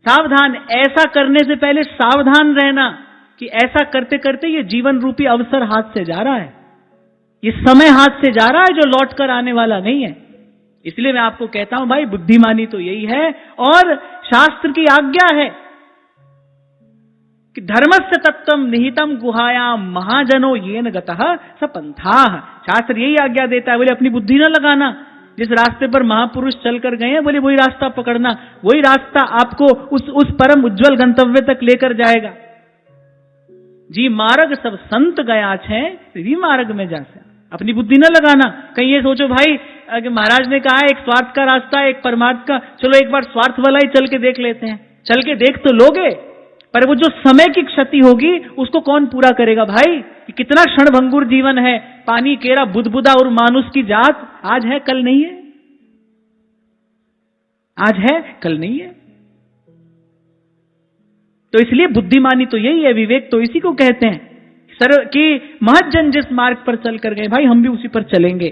[SPEAKER 1] सावधान, ऐसा करने से पहले सावधान रहना कि ऐसा करते करते ये जीवन रूपी अवसर हाथ से जा रहा है, ये समय हाथ से जा रहा है जो लौट कर आने वाला नहीं है। इसलिए मैं आपको कहता हूं भाई, बुद्धिमानी तो यही है, और शास्त्र की आज्ञा है कि धर्मस्य तत्वम निहितम गुहायाम महाजनो येन गतः स पंथाः। शास्त्र यही आज्ञा देता है, बोले अपनी बुद्धि न लगाना, जिस रास्ते पर महापुरुष चलकर गए हैं बोले वही रास्ता पकड़ना, वही रास्ता आपको उस परम उज्जवल गंतव्य तक लेकर जाएगा। जी मार्ग सब संत गया छे, भी मार्ग में जा से अपनी बुद्धि न लगाना। कहीं ये सोचो भाई कि महाराज ने कहा एक स्वार्थ का रास्ता एक परमार्थ का, चलो एक बार स्वार्थ वाला ही चल के देख लेते हैं। चल के देख तो लोगे, पर वो जो समय की क्षति होगी उसको कौन पूरा करेगा भाई? कितना क्षणभंगुर जीवन है, पानी केरा बुदबुदा और मानुष की जात, आज है कल नहीं है, आज है कल नहीं है। तो इसलिए बुद्धिमानी तो यही है, विवेक तो इसी को कहते हैं कि महज्जन जिस मार्ग पर चल कर गए भाई हम भी उसी पर चलेंगे।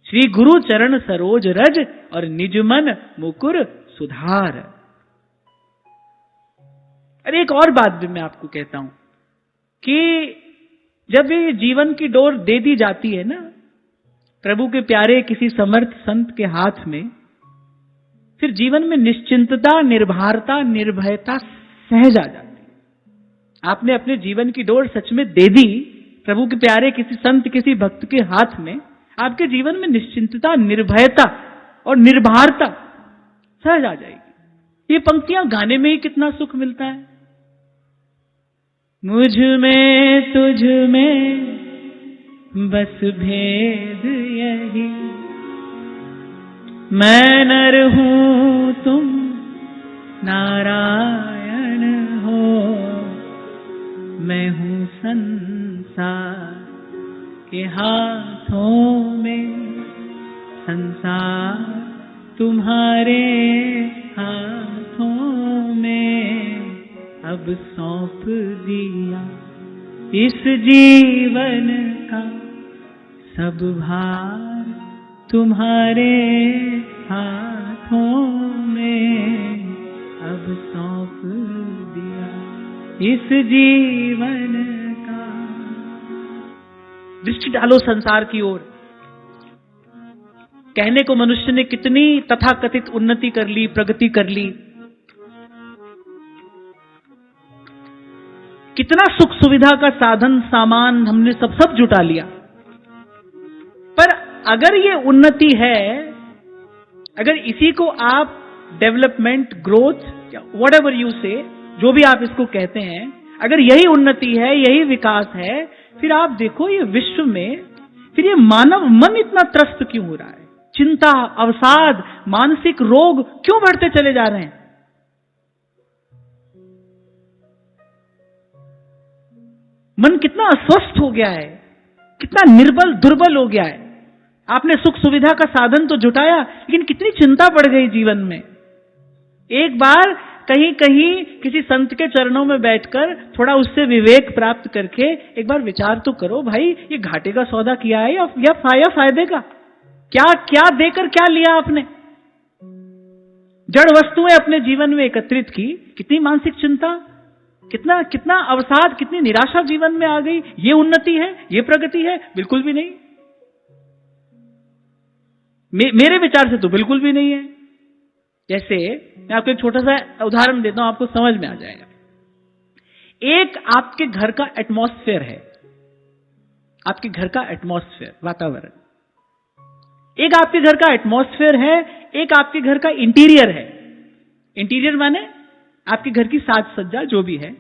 [SPEAKER 1] श्री गुरु चरण सरोज रज और निज मन मुकुर सुधार। अरे एक और बात भी मैं आपको कहता हूं कि जब ये जीवन की डोर दे दी जाती है ना प्रभु के प्यारे किसी समर्थ संत के हाथ में, फिर जीवन में निश्चिंतता, निर्भरता, निर्भयता सहज आ जाती है। आपने अपने जीवन की डोर सच में दे दी प्रभु के प्यारे किसी संत किसी भक्त के हाथ में, आपके जीवन में निश्चिंतता, निर्भयता और निर्भरता सहज आ जाएगी। ये पंक्तियां गाने में ही कितना सुख मिलता है। मुझ में तुझ में बस भेद यही, मैं नर हूं तुम नारायण हो, मैं हूं संसार के हाथों में, संसार तुम्हारे हाथों में, अब सौंप दिया इस जीवन का सब भार तुम्हारे हाथों में, अब सौंप दिया इस जीवन का। दृष्टि डालो संसार की ओर। कहने को मनुष्य ने कितनी तथाकथित उन्नति कर ली, प्रगति कर ली, कितना सुख सुविधा का साधन सामान हमने सब जुटा लिया, पर अगर ये उन्नति है, अगर इसी को आप डेवलपमेंट, ग्रोथ या व्हाटएवर यू से, जो भी आप इसको कहते हैं, अगर यही उन्नति है, यही विकास है, फिर आप देखो ये विश्व में फिर ये मानव मन इतना त्रस्त क्यों हो रहा है? चिंता, अवसाद, मानसिक रोग क्यों बढ़ते चले जा रहे हैं? मन कितना अस्वस्थ हो गया है, कितना निर्बल दुर्बल हो गया है। आपने सुख सुविधा का साधन तो जुटाया, लेकिन कितनी चिंता बढ़ गई जीवन में। एक बार कहीं कहीं किसी संत के चरणों में बैठकर थोड़ा उससे विवेक प्राप्त करके एक बार विचार तो करो भाई, ये घाटे का सौदा किया है या फायदे का? क्या क्या देकर क्या लिया आपने? जड़ वस्तुएं अपने जीवन में एकत्रित की, कितनी मानसिक चिंता, कितना अवसाद, कितनी निराशा जीवन में आ गई। ये उन्नति है, ये प्रगति है? बिल्कुल भी नहीं। मेरे विचार से तो बिल्कुल भी नहीं है। जैसे मैं आपको एक छोटा सा उदाहरण देता हूं, आपको समझ में आ जाएगा। एक आपके घर का एटमॉस्फेयर है, आपके घर का एटमॉस्फेयर, वातावरण। एक आपके घर का एटमॉस्फेयर है, एक आपके घर का इंटीरियर है। इंटीरियर माने आपके घर की साज सज्जा जो भी है।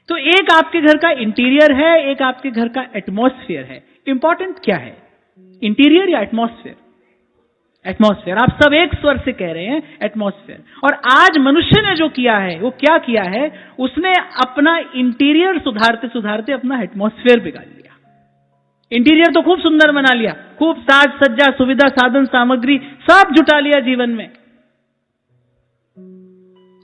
[SPEAKER 1] तो एक आपके घर का इंटीरियर है, एक आपके घर का एटमॉस्फेयर है। इंपॉर्टेंट क्या है, इंटीरियर या एटमॉस्फेयर? एटमॉस्फेयर। आप सब एक स्वर से कह रहे हैं एटमॉस्फेयर। और आज मनुष्य ने जो किया है, वो क्या किया है, उसने अपना इंटीरियर सुधारते सुधारते अपना एटमॉस्फेयर बिगाड़ लिया। इंटीरियर तो खूब सुंदर बना लिया, खूब साज सज्जा, सुविधा, साधन, सामग्री सब जुटा लिया जीवन में,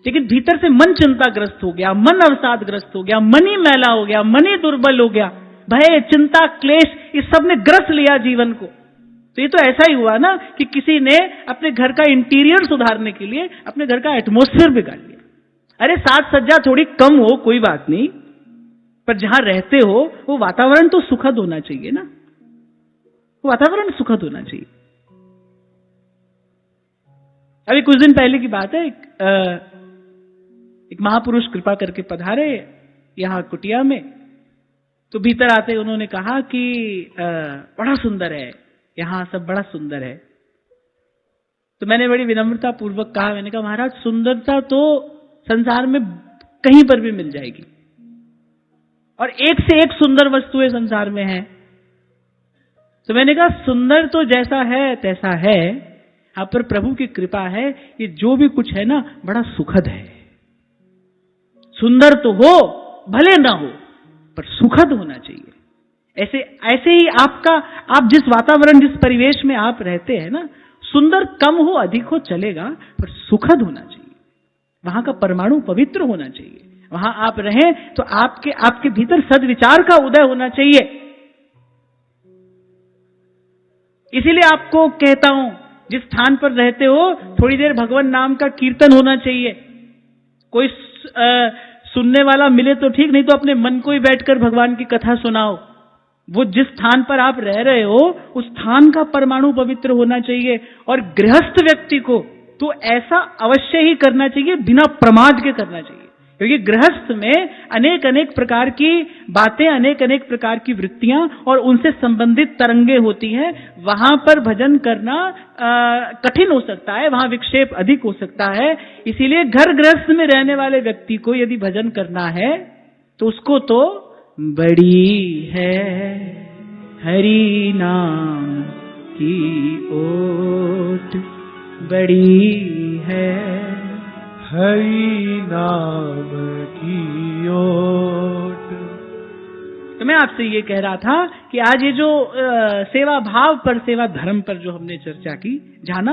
[SPEAKER 1] लेकिन भीतर से मन चिंताग्रस्त हो गया, मन अवसादग्रस्त हो गया, मन ही मैला हो गया, मन ही दुर्बल हो गया, भय चिंता क्लेश इस सब ने ग्रस लिया जीवन को। तो ये तो ऐसा ही हुआ ना कि किसी ने अपने घर का इंटीरियर सुधारने के लिए अपने घर का एटमॉस्फेयर बिगाड़ लिया। अरे साज सज्जा थोड़ी कम हो कोई बात नहीं, पर जहां रहते हो वो वातावरण तो सुखद होना चाहिए ना, वो वातावरण सुखद होना चाहिए। अभी कुछ दिन पहले की बात है, एक महापुरुष कृपा करके पधारे यहां कुटिया में। तो भीतर आते उन्होंने कहा कि बड़ा सुंदर है यहां, सब बड़ा सुंदर है। तो मैंने बड़ी विनम्रता पूर्वक कहा, मैंने कहा महाराज सुंदरता तो संसार में कहीं पर भी मिल जाएगी और एक से एक सुंदर वस्तुएं संसार में हैं। तो मैंने कहा सुंदर तो जैसा है तैसा है, आप पर प्रभु की कृपा है, ये जो भी कुछ है ना बड़ा सुखद है। सुंदर तो हो भले ना हो पर सुखद होना चाहिए। ऐसे ही आप जिस वातावरण जिस परिवेश में आप रहते हैं ना, सुंदर कम हो अधिक हो चलेगा पर सुखद होना चाहिए। वहां का परमाणु पवित्र होना चाहिए, वहां आप रहें तो आपके भीतर सद्विचार का उदय होना चाहिए। इसीलिए आपको कहता हूं जिस स्थान पर रहते हो थोड़ी देर भगवान नाम का कीर्तन होना चाहिए। कोई सुनने वाला मिले तो ठीक, नहीं तो अपने मन को ही बैठकर भगवान की कथा सुनाओ। वो जिस स्थान पर आप रह रहे हो उस स्थान का परमाणु पवित्र होना चाहिए। और गृहस्थ व्यक्ति को तो ऐसा अवश्य ही करना चाहिए, बिना प्रमाद के करना चाहिए, क्योंकि गृहस्थ में अनेक अनेक प्रकार की बातें, अनेक अनेक प्रकार की वृत्तियां और उनसे संबंधित तरंगे होती हैं। वहां पर भजन करना कठिन हो सकता है, वहां विक्षेप अधिक हो सकता है। इसीलिए घर गृहस्थ में रहने वाले व्यक्ति को यदि भजन करना है तो उसको तो बड़ी है हरि नाम की ओट, बड़ी है
[SPEAKER 2] हरि नाम की ओट।
[SPEAKER 1] तो मैं आपसे ये कह रहा था कि आज ये जो सेवा भाव पर, सेवा धर्म पर जो हमने चर्चा की, जाना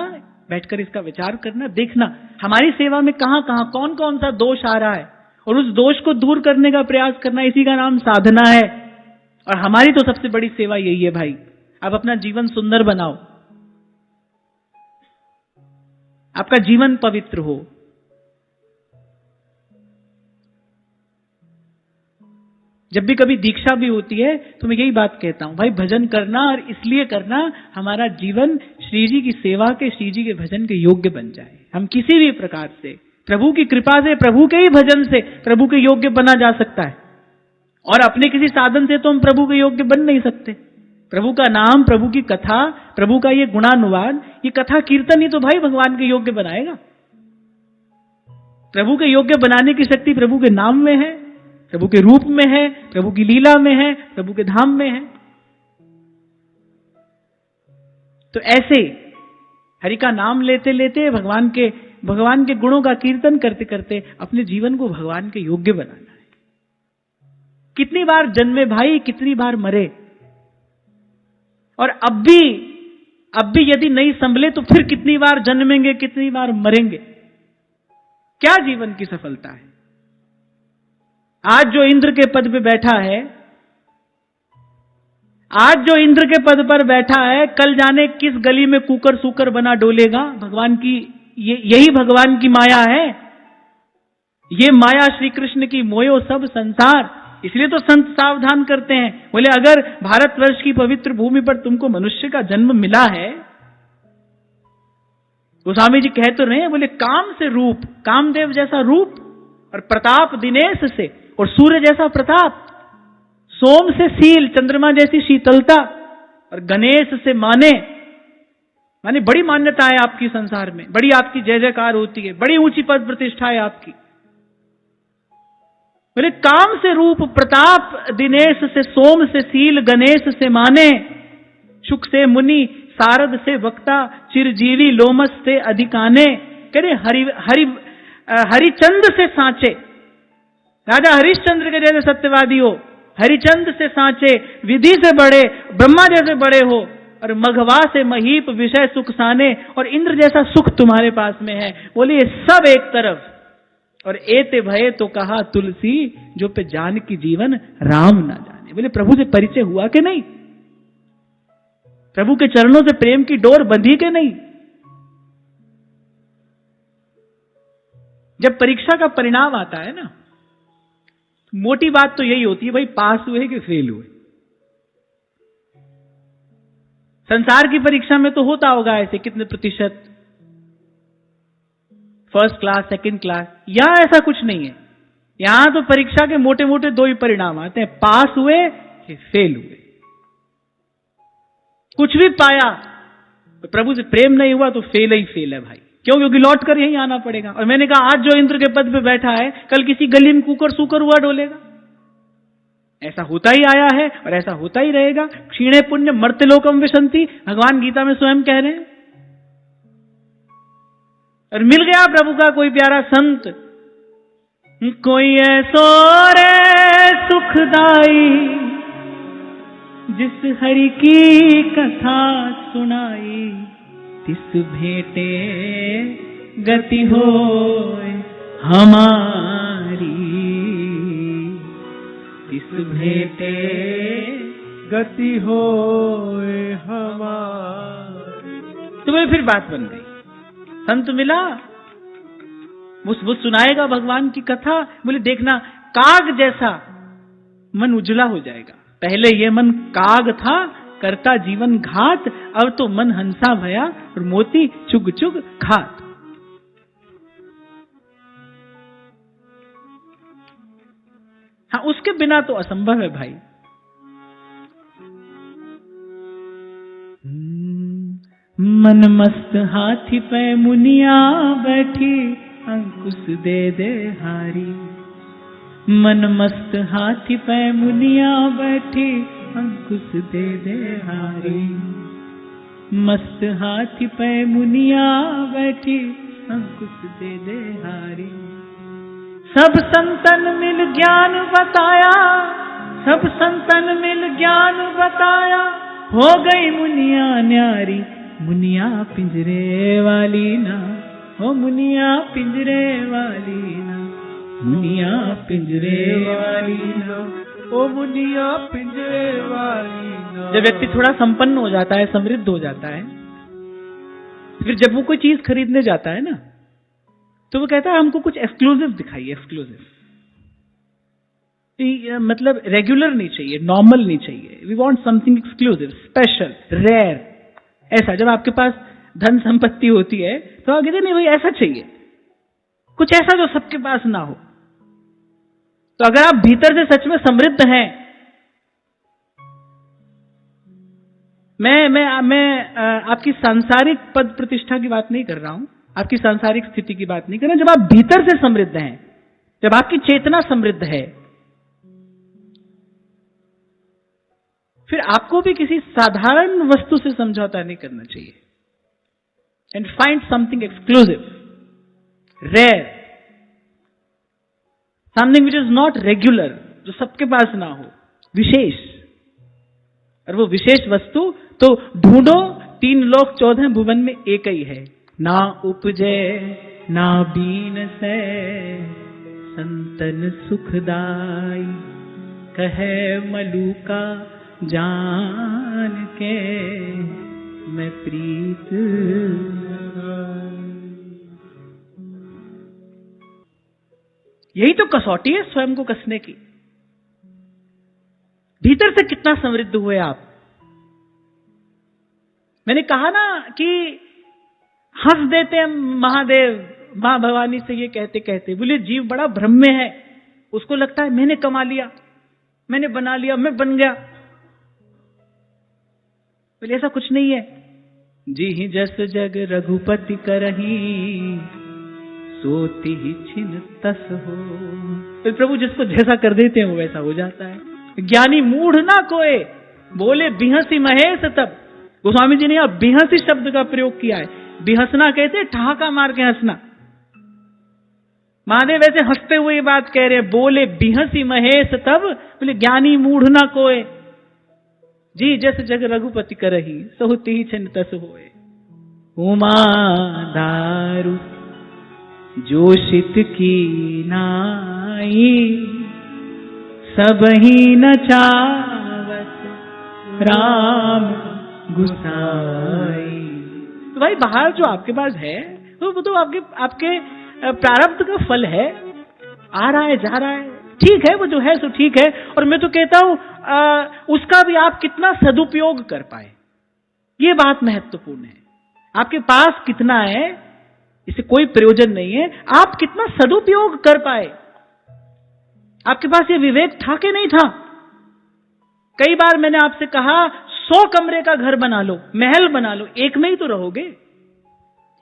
[SPEAKER 1] बैठकर इसका विचार करना, देखना हमारी सेवा में कहां कहां कौन कौन सा दोष आ रहा है और उस दोष को दूर करने का प्रयास करना, इसी का नाम साधना है। और हमारी तो सबसे बड़ी सेवा यही है भाई, आप अपना जीवन सुंदर बनाओ, आपका जीवन पवित्र हो। जब भी कभी दीक्षा भी होती है तो मैं यही बात कहता हूं, भाई भजन करना, और इसलिए करना हमारा जीवन श्री जी की सेवा के, श्री जी के भजन के योग्य बन जाए। हम किसी भी प्रकार से प्रभु की कृपा से, प्रभु के ही भजन से प्रभु के योग्य बना जा सकता है, और अपने किसी साधन से तो हम प्रभु के योग्य बन नहीं सकते। प्रभु का नाम, प्रभु की कथा, प्रभु का ये गुणानुवाद, ये कथा कीर्तन ही तो भाई भगवान के योग्य बनाएगा। प्रभु के योग्य बनाने की शक्ति प्रभु के नाम में है, प्रभु के रूप में है, प्रभु की लीला में है, प्रभु के धाम में है। तो ऐसे हरि का नाम लेते लेते, भगवान के गुणों का कीर्तन करते करते अपने जीवन को भगवान के योग्य बनाना है। कितनी बार जन्मे भाई, कितनी बार मरे, और अब भी यदि नहीं संभले तो फिर कितनी बार जन्मेंगे, कितनी बार मरेंगे। क्या जीवन की सफलता है? आज जो इंद्र के पद पे बैठा है, आज जो इंद्र के पद पर बैठा है, कल जाने किस गली में कुकर सूकर बना डोलेगा। भगवान की यही भगवान की माया है। ये माया श्री कृष्ण की मोयो सब संसार। इसलिए तो संत सावधान करते हैं, बोले अगर भारतवर्ष की पवित्र भूमि पर तुमको मनुष्य का जन्म मिला है, गोस्वामी जी कह तो रहे हैं, बोले काम से रूप, कामदेव जैसा रूप, और प्रताप दिनेश से, और सूर्य जैसा प्रताप, सोम से सील, चंद्रमा जैसी शीतलता, और गणेश से माने बड़ी मान्यता है आपकी संसार में, बड़ी आपकी जय जयकार होती है, बड़ी ऊंची पद प्रतिष्ठा है आपकी। बोले काम से रूप, प्रताप दिनेश से, सोम से सील, गणेश से माने, शुक से मुनि, सारद से वक्ता, चिरजीवी लोमस से अधिकाने। कह रहे हरिचंद से सांचे, राजा हरिश्चंद्र के जैसे सत्यवादी हो, हरिचंद से सांचे, विधि से बड़े, ब्रह्मा जैसे बड़े हो, और मघवा से महीप, विषय सुख साने, और इंद्र जैसा सुख तुम्हारे पास में है। बोले ये सब एक तरफ, और एते भये तो कहा तुलसी, जो पे जान की जीवन राम ना जाने। बोले प्रभु से परिचय हुआ कि नहीं? प्रभु के चरणों से प्रेम की डोर बंधी कि नहीं? जब परीक्षा का परिणाम आता है ना, मोटी बात तो यही होती है, भाई पास हुए कि फेल हुए। संसार की परीक्षा में तो होता होगा ऐसे कितने प्रतिशत, फर्स्ट क्लास, सेकंड क्लास। यहां ऐसा कुछ नहीं है। यहां तो परीक्षा के मोटे मोटे दो ही परिणाम आते हैं, पास हुए कि फेल हुए। कुछ भी पाया, तो प्रभु से प्रेम नहीं हुआ तो फेल ही फेल है भाई। क्यों? क्योंकि लौट कर यहीं आना पड़ेगा। और मैंने कहा आज जो इंद्र के पद पे बैठा है, कल किसी गली में कुकर सूकर हुआ डोलेगा। ऐसा होता ही आया है और ऐसा होता ही रहेगा। क्षीणे पुण्य मर्त्य लोकम विशंति, भगवान गीता में स्वयं कह रहे हैं। और मिल गया प्रभु का कोई प्यारा संत, कोई ऐसो रे सुखदाई, जिस हरि की कथा सुनाई, तिस भेंटे गति होए हमारी, तिस भेंटे
[SPEAKER 2] गति होए हमारी।
[SPEAKER 1] तो भाई फिर बात बन गई। संत मिला, वो सुनाएगा भगवान की कथा। बोले देखना काग जैसा मन उजला हो जाएगा। पहले ये मन काग था, करता जीवन घात, अब तो मन हंसा भया और मोती चुग चुग खात। हाँ, उसके बिना तो असंभव है भाई। मन मस्त हाथी पे मुनिया बैठी, अंकुश दे दे हारी। मन मस्त हाथी पे मुनिया बैठी, अंकुश दे दे हारी। मस्त हाथी पे मुनिया बैठी, अंकुश दे दे हारी। सब संतन मिल ज्ञान बताया, सब संतन मिल ज्ञान बताया, हो गई मुनिया न्यारी। मुनिया पिंजरे वाली ना, हो मुनिया पिंजरे वाली ना, मुनिया पिंजरे वाली ना,
[SPEAKER 2] ओ मुनिया पिंजरे वाली ना।
[SPEAKER 1] जब व्यक्ति थोड़ा संपन्न हो जाता है, समृद्ध हो जाता है, फिर जब वो कोई चीज खरीदने जाता है ना, तो वो कहता है हमको कुछ एक्सक्लूसिव दिखाइए। एक्सक्लूसिव मतलब रेगुलर नहीं चाहिए, नॉर्मल नहीं चाहिए। We want something exclusive, special, rare. ऐसा जब आपके पास धन संपत्ति होती है तो आप कहते नहीं भाई ऐसा चाहिए, कुछ ऐसा जो सबके पास ना हो। तो अगर आप भीतर से सच में समृद्ध हैं, मैं आपकी सांसारिक पद प्रतिष्ठा की बात नहीं कर रहा हूं, आपकी सांसारिक स्थिति की बात नहीं कर रहा। जब आप भीतर से समृद्ध हैं, जब आपकी चेतना समृद्ध है, फिर आपको भी किसी साधारण वस्तु से समझौता नहीं करना चाहिए। And find something exclusive, rare, something which is not regular, जो सबके पास ना हो, विशेष। और वो विशेष वस्तु तो ढूंढो, 3 लोक 14 भुवन में एक ही है। ना उपजे ना बीन से, संतन सुखदाई, कहे मलूका जान के, मैं प्रीत। यही तो कसौटी है स्वयं को कसने की। भीतर से कितना समृद्ध हुए आप। मैंने कहा ना कि हंस देते हैं महादेव मां भवानी से ये कहते कहते। बोले जीव बड़ा भ्रम में है, उसको लगता है मैंने कमा लिया, मैंने बना लिया, मैं बन गया। बोले ऐसा कुछ नहीं है। जी ही जस जग रघुपति करही, सोती ही छिन तस हो। तो प्रभु जिसको जैसा कर देते हैं वो वैसा हो जाता है। ज्ञानी मूढ़ ना कोय, बोले बिहसी महेश तब। गोस्वामी जी ने यहां बिहसी शब्द का प्रयोग किया है। बिहसना कहते ठहाका मार के हंसना। महादेव वैसे हंसते हुए ये बात कह रहे हैं, बोले बिहसी महेश तब, बोले ज्ञानी मूढ़ ना कोय, जी जस जग रघुपति करही, सोती ही छिन तस होए। उमा दारू जोशित की नाई, सबही नचावत राम गुसाई। तो भाई बाहर जो आपके पास है वो तो आपके प्रारब्ध का फल है, आ रहा है जा रहा है, ठीक है, वो जो है सो ठीक है। और मैं तो कहता हूं उसका भी आप कितना सदुपयोग कर पाए, ये बात महत्वपूर्ण है। आपके पास कितना है इससे कोई प्रयोजन नहीं है, आप कितना सदुपयोग कर पाए। आपके पास ये विवेक था कि नहीं था? कई बार मैंने आपसे कहा 100 कमरे का घर बना लो, महल बना लो, एक में ही तो रहोगे,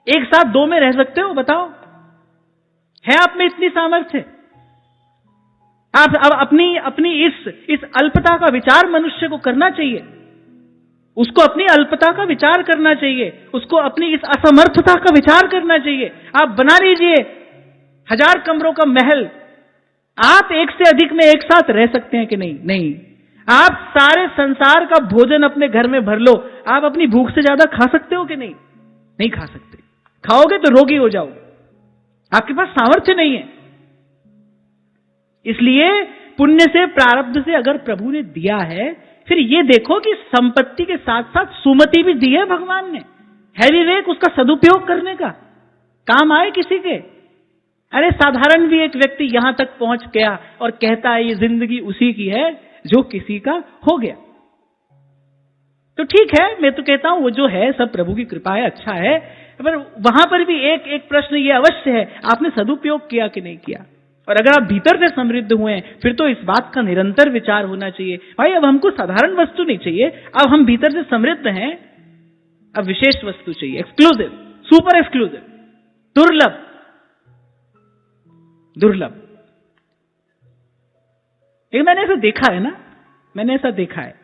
[SPEAKER 1] एक साथ 2 में रह सकते हो? बताओ, है आप में इतनी सामर्थ्य? आप अब अपनी इस अल्पता का विचार मनुष्य को करना चाहिए, उसको अपनी अल्पता का विचार करना चाहिए, उसको अपनी इस असमर्थता का विचार करना चाहिए। आप बना लीजिए 1000 कमरों का महल, आप एक से अधिक में एक साथ रह सकते हैं कि नहीं? नहीं। आप सारे संसार का भोजन अपने घर में भर लो, आप अपनी भूख से ज्यादा खा सकते हो कि नहीं? नहीं खा सकते। खाओगे तो रोगी हो जाओगे, आपके पास सामर्थ्य नहीं है। इसलिए पुण्य से, प्रारब्ध से अगर प्रभु ने दिया है, फिर ये देखो कि संपत्ति के साथ साथ सुमति भी दी है भगवान ने, है विवेक उसका सदुपयोग करने का, काम आए किसी के। अरे साधारण भी एक व्यक्ति यहां तक पहुंच गया और कहता है ये जिंदगी उसी की है जो किसी का हो गया, तो ठीक है, मैं तो कहता हूं वो जो है सब प्रभु की कृपा है, अच्छा है। पर वहां पर भी एक प्रश्न ये अवश्य है, आपने सदुपयोग किया कि नहीं किया? और अगर आप भीतर से समृद्ध हुए फिर तो इस बात का निरंतर विचार होना चाहिए, भाई अब हमको साधारण वस्तु नहीं चाहिए, अब हम भीतर से समृद्ध हैं, अब विशेष वस्तु चाहिए, एक्सक्लूसिव, सुपर एक्सक्लूसिव, दुर्लभ। दुर्लभ लेकिन मैंने ऐसा देखा है ना, मैंने ऐसा देखा है,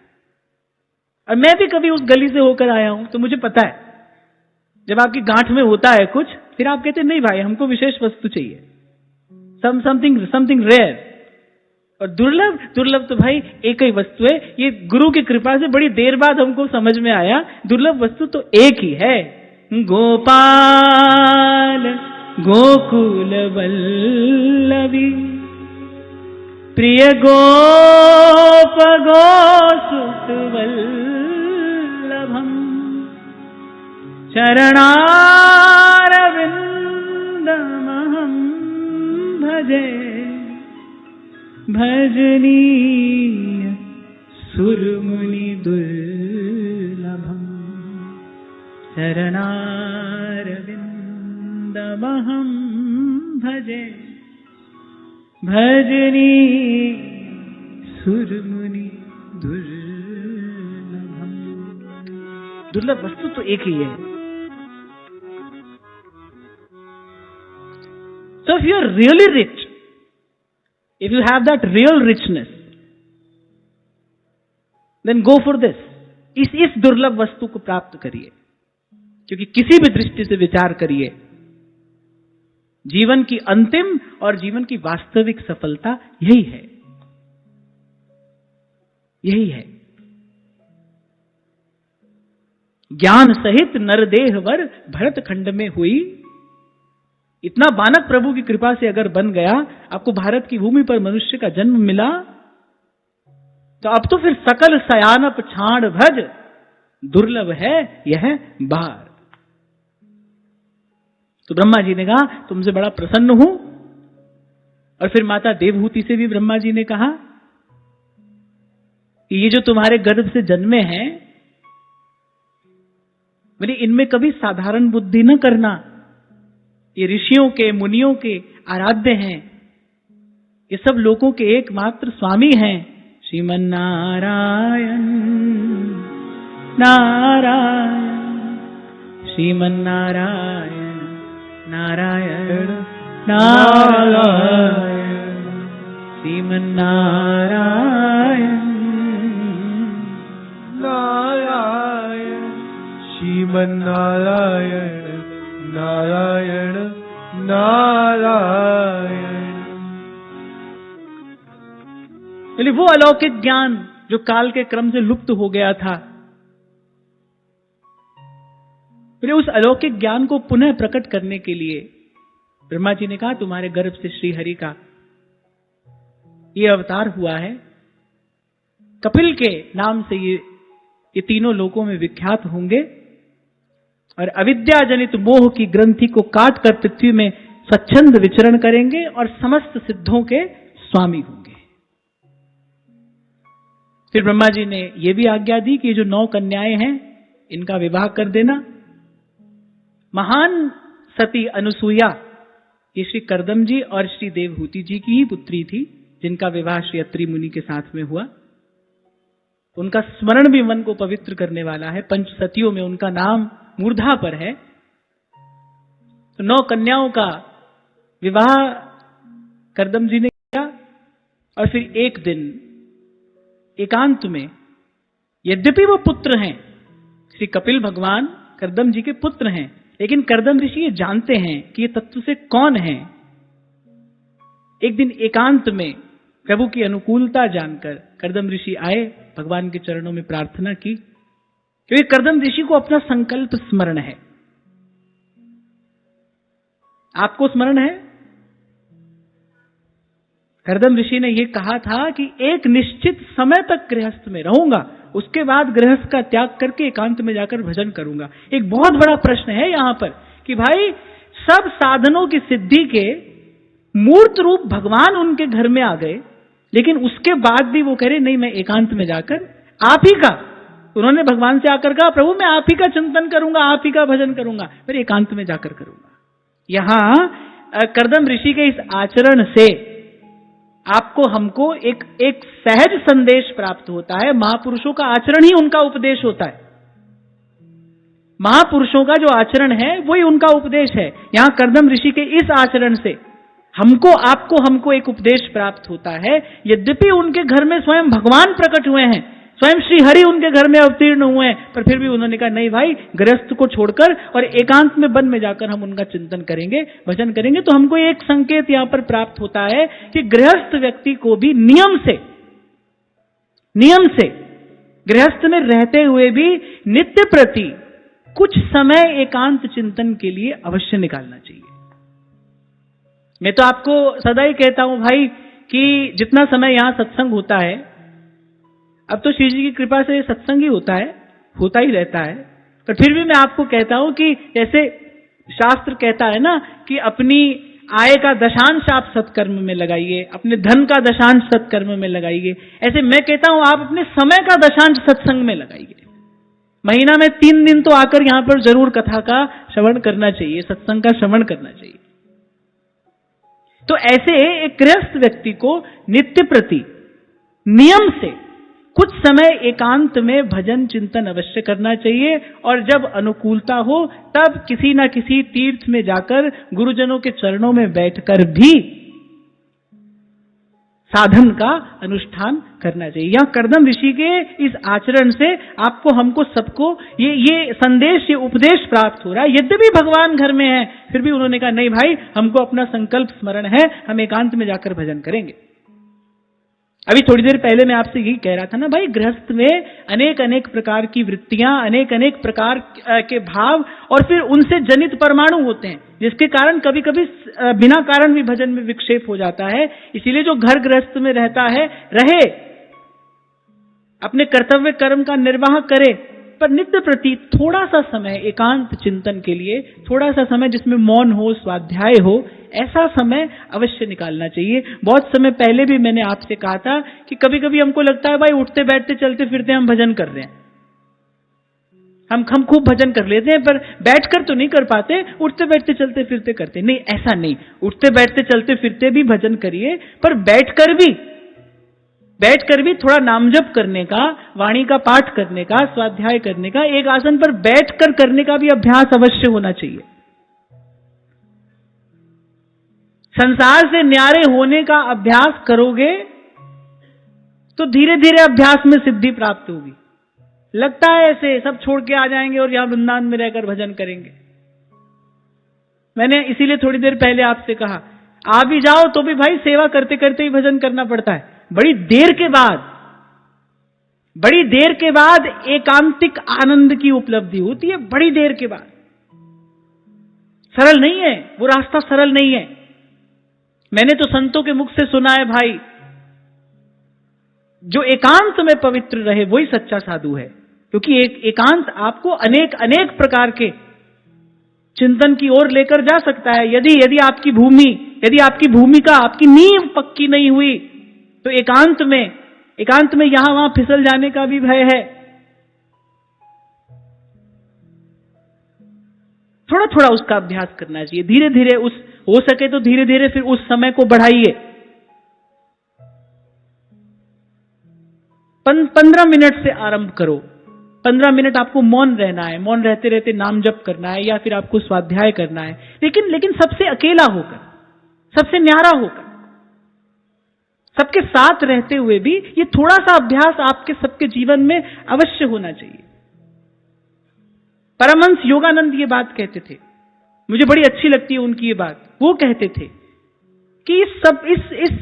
[SPEAKER 1] और मैं भी कभी उस गली से होकर आया हूं, तो मुझे पता है जब आपकी गांठ में होता है कुछ, फिर आप कहते नहीं भाई हमको विशेष वस्तु चाहिए, समथिंग रेयर। और दुर्लभ तो भाई एक ही वस्तु है, ये गुरु की कृपा से बड़ी देर बाद हमको समझ में आया, दुर्लभ वस्तु तो एक ही है, गोपाल गोकुल वल्लभी, प्रिय गोप गोसुत वल्लभम, चरणारविंदमहं भजे, भजनीय सुरमुनि दुर्लभम, चरणारविंदमहं भजे, भजनीय सुरमुनि दुर्लभम। दुर्लभ वस्तु तो एक ही है। So if you are really rich, if you have that real richness, then go for this. इस दुर्लभ वस्तु को प्राप्त करिए, क्योंकि किसी भी दृष्टि से विचार करिए, जीवन की अंतिम और जीवन की वास्तविक सफलता यही है, यही है। ज्ञान सहित नरदेहवर भरत खंड में हुई, इतना बानक प्रभु की कृपा से अगर बन गया, आपको भारत की भूमि पर मनुष्य का जन्म मिला, तो अब तो फिर सकल सयानप छाड़ भज, दुर्लभ है यह बार। तो ब्रह्मा जी ने कहा तुमसे बड़ा प्रसन्न हूं, और फिर माता देवहूति से भी ब्रह्मा जी ने कहा कि ये जो तुम्हारे गर्भ से जन्मे हैं, बोले इनमें कभी साधारण बुद्धि न करना, ये ऋषियों के मुनियों के आराध्य हैं, ये सब लोगों के एकमात्र स्वामी हैं, श्रीमन नारायण नारायण, श्रीमन नारायण नारायण नारायण, श्रीमन नारायण
[SPEAKER 2] नारायण, श्रीमन नारायण नारायण नारायण।
[SPEAKER 1] बोले वो अलौकिक ज्ञान जो काल के क्रम से लुप्त हो गया था, फिर उस अलौकिक ज्ञान को पुनः प्रकट करने के लिए ब्रह्मा जी ने कहा तुम्हारे गर्भ से श्री हरि का ये अवतार हुआ है, कपिल के नाम से ये तीनों लोकों में विख्यात होंगे और अविद्या जनित मोह की ग्रंथि को काट कर पृथ्वी में स्वच्छंद विचरण करेंगे और समस्त सिद्धों के स्वामी होंगे। फिर ब्रह्मा जी ने यह भी आज्ञा दी कि जो 9 कन्याएं हैं इनका विवाह कर देना। महान सती अनुसुईया ये श्री करदम जी और श्री देवहूति जी की ही पुत्री थी, जिनका विवाह श्री अत्रि मुनि के साथ में हुआ। उनका स्मरण भी मन को पवित्र करने वाला है। 5 सतियों में उनका नाम मूर्धा पर है। तो 9 कन्याओं का विवाह करदम जी ने किया और फिर एक दिन एकांत में, यद्यपि वो पुत्र हैं, श्री कपिल भगवान करदम जी के पुत्र हैं, लेकिन करदम ऋषि ये जानते हैं कि ये तत्व से कौन है। एक दिन एकांत में प्रभु की अनुकूलता जानकर करदम ऋषि आए, भगवान के चरणों में प्रार्थना की, क्योंकि करदम ऋषि को अपना संकल्प स्मरण है। आपको स्मरण है? करदम ऋषि ने यह कहा था कि एक निश्चित समय तक गृहस्थ में रहूंगा, उसके बाद गृहस्थ का त्याग करके एकांत में जाकर भजन करूंगा। एक बहुत बड़ा प्रश्न है यहां पर कि भाई सब साधनों की सिद्धि के मूर्त रूप भगवान उनके घर में आ गए, लेकिन उसके बाद भी वो कह रहे नहीं, मैं एकांत में जाकर आप ही का, उन्होंने भगवान से आकर कहा प्रभु मैं आप ही का चिंतन करूंगा, आप ही का भजन करूंगा, फिर एकांत में जाकर करूंगा। यहां करदम ऋषि के इस आचरण से आपको हमको एक सहज संदेश प्राप्त होता है। महापुरुषों का आचरण ही उनका उपदेश होता है। महापुरुषों का जो आचरण है वही उनका उपदेश है। यहां करदम ऋषि के इस आचरण से हमको एक उपदेश प्राप्त होता है। यद्यपि उनके घर में स्वयं भगवान प्रकट हुए हैं, स्वयं श्री हरि उनके घर में अवतीर्ण हुए हैं, पर फिर भी उन्होंने कहा नहीं भाई, गृहस्थ को छोड़कर और एकांत में वन में जाकर हम उनका चिंतन करेंगे, भजन करेंगे। तो हमको एक संकेत यहां पर प्राप्त होता है कि गृहस्थ व्यक्ति को भी नियम से गृहस्थ में रहते हुए भी नित्य प्रति कुछ समय एकांत चिंतन के लिए अवश्य निकालना चाहिए। मैं तो आपको सदा ही कहता हूं भाई कि जितना समय यहां सत्संग होता है, अब तो श्री जी की कृपा से सत्संग ही होता ही रहता है, पर फिर भी मैं आपको कहता हूं कि जैसे शास्त्र कहता है ना कि अपनी आय का दशांश आप सत्कर्म में लगाइए, अपने धन का दशांश सत्कर्म में लगाइए, ऐसे मैं कहता हूं आप अपने समय का दशांश सत्संग में लगाइए। महीना में 3 दिन तो आकर यहां पर जरूर कथा का श्रवण करना चाहिए, सत्संग का श्रवण करना चाहिए। तो ऐसे एक गृहस्थ व्यक्ति को नित्य प्रति नियम से कुछ समय एकांत में भजन चिंतन अवश्य करना चाहिए, और जब अनुकूलता हो तब किसी न किसी तीर्थ में जाकर गुरुजनों के चरणों में बैठकर भी साधन का अनुष्ठान करना चाहिए। यहां करदम ऋषि के इस आचरण से आपको हमको सबको ये संदेश, ये उपदेश प्राप्त हो रहा है। यद्यपि भगवान घर में है, फिर भी उन्होंने कहा नहीं भाई, हमको अपना संकल्प स्मरण है, हम एकांत में जाकर भजन करेंगे। अभी थोड़ी देर पहले मैं आपसे यही कह रहा था ना भाई, गृहस्थ में अनेक अनेक प्रकार की वृत्तियां, अनेक अनेक प्रकार के भाव और फिर उनसे जनित परमाणु होते हैं, जिसके कारण कभी कभी बिना कारण भी भजन में विक्षेप हो जाता है। इसीलिए जो घर गृहस्थ में रहता है, रहे, अपने कर्तव्य कर्म का निर्वाह करे, पर नित्य प्रति थोड़ा सा समय एकांत चिंतन के लिए, थोड़ा सा समय जिसमें मौन हो, स्वाध्याय हो, ऐसा समय अवश्य निकालना चाहिए। बहुत समय पहले भी मैंने आपसे कहा था कि कभी कभी हमको लगता है भाई उठते बैठते चलते फिरते हम भजन कर रहे हैं, हम खूब भजन कर लेते हैं, पर बैठकर तो नहीं कर पाते, उठते बैठते चलते फिरते करते। नहीं, ऐसा नहीं, उठते बैठते चलते फिरते भी भजन करिए, पर बैठकर भी थोड़ा नामजप करने का, वाणी का पाठ करने का, स्वाध्याय करने का, एक आसन पर बैठकर करने का भी अभ्यास अवश्य होना चाहिए। संसार से न्यारे होने का अभ्यास करोगे तो धीरे धीरे अभ्यास में सिद्धि प्राप्त होगी। लगता है ऐसे सब छोड़ के आ जाएंगे और यहां वृंदावन में रहकर भजन करेंगे। मैंने इसीलिए थोड़ी देर पहले आपसे कहा, आ भी जाओ तो भी भाई सेवा करते करते ही भजन करना पड़ता है। बड़ी देर के बाद एकांतिक आनंद की उपलब्धि होती है, बड़ी देर के बाद। सरल नहीं है, वो रास्ता सरल नहीं है। मैंने तो संतों के मुख से सुना है भाई, जो एकांत में पवित्र रहे वही सच्चा साधु है, क्योंकि एकांत आपको अनेक अनेक प्रकार के चिंतन की ओर लेकर जा सकता है। यदि आपकी भूमिका, आपकी नींव पक्की नहीं हुई तो एकांत में यहां वहां फिसल जाने का भी भय है। थोड़ा थोड़ा उसका अभ्यास करना चाहिए, धीरे धीरे, हो सके तो धीरे धीरे फिर उस समय को बढ़ाइए। 15 मिनट से आरंभ करो। 15 मिनट आपको मौन रहना है, मौन रहते रहते नाम जप करना है, या फिर आपको स्वाध्याय करना है, लेकिन सबसे अकेला होकर, सबसे न्यारा होकर, सबके साथ रहते हुए भी ये थोड़ा सा अभ्यास आपके सबके जीवन में अवश्य होना चाहिए। परमहंस योगानंद ये बात कहते थे, मुझे बड़ी अच्छी लगती है उनकी ये बात। वो कहते थे कि इस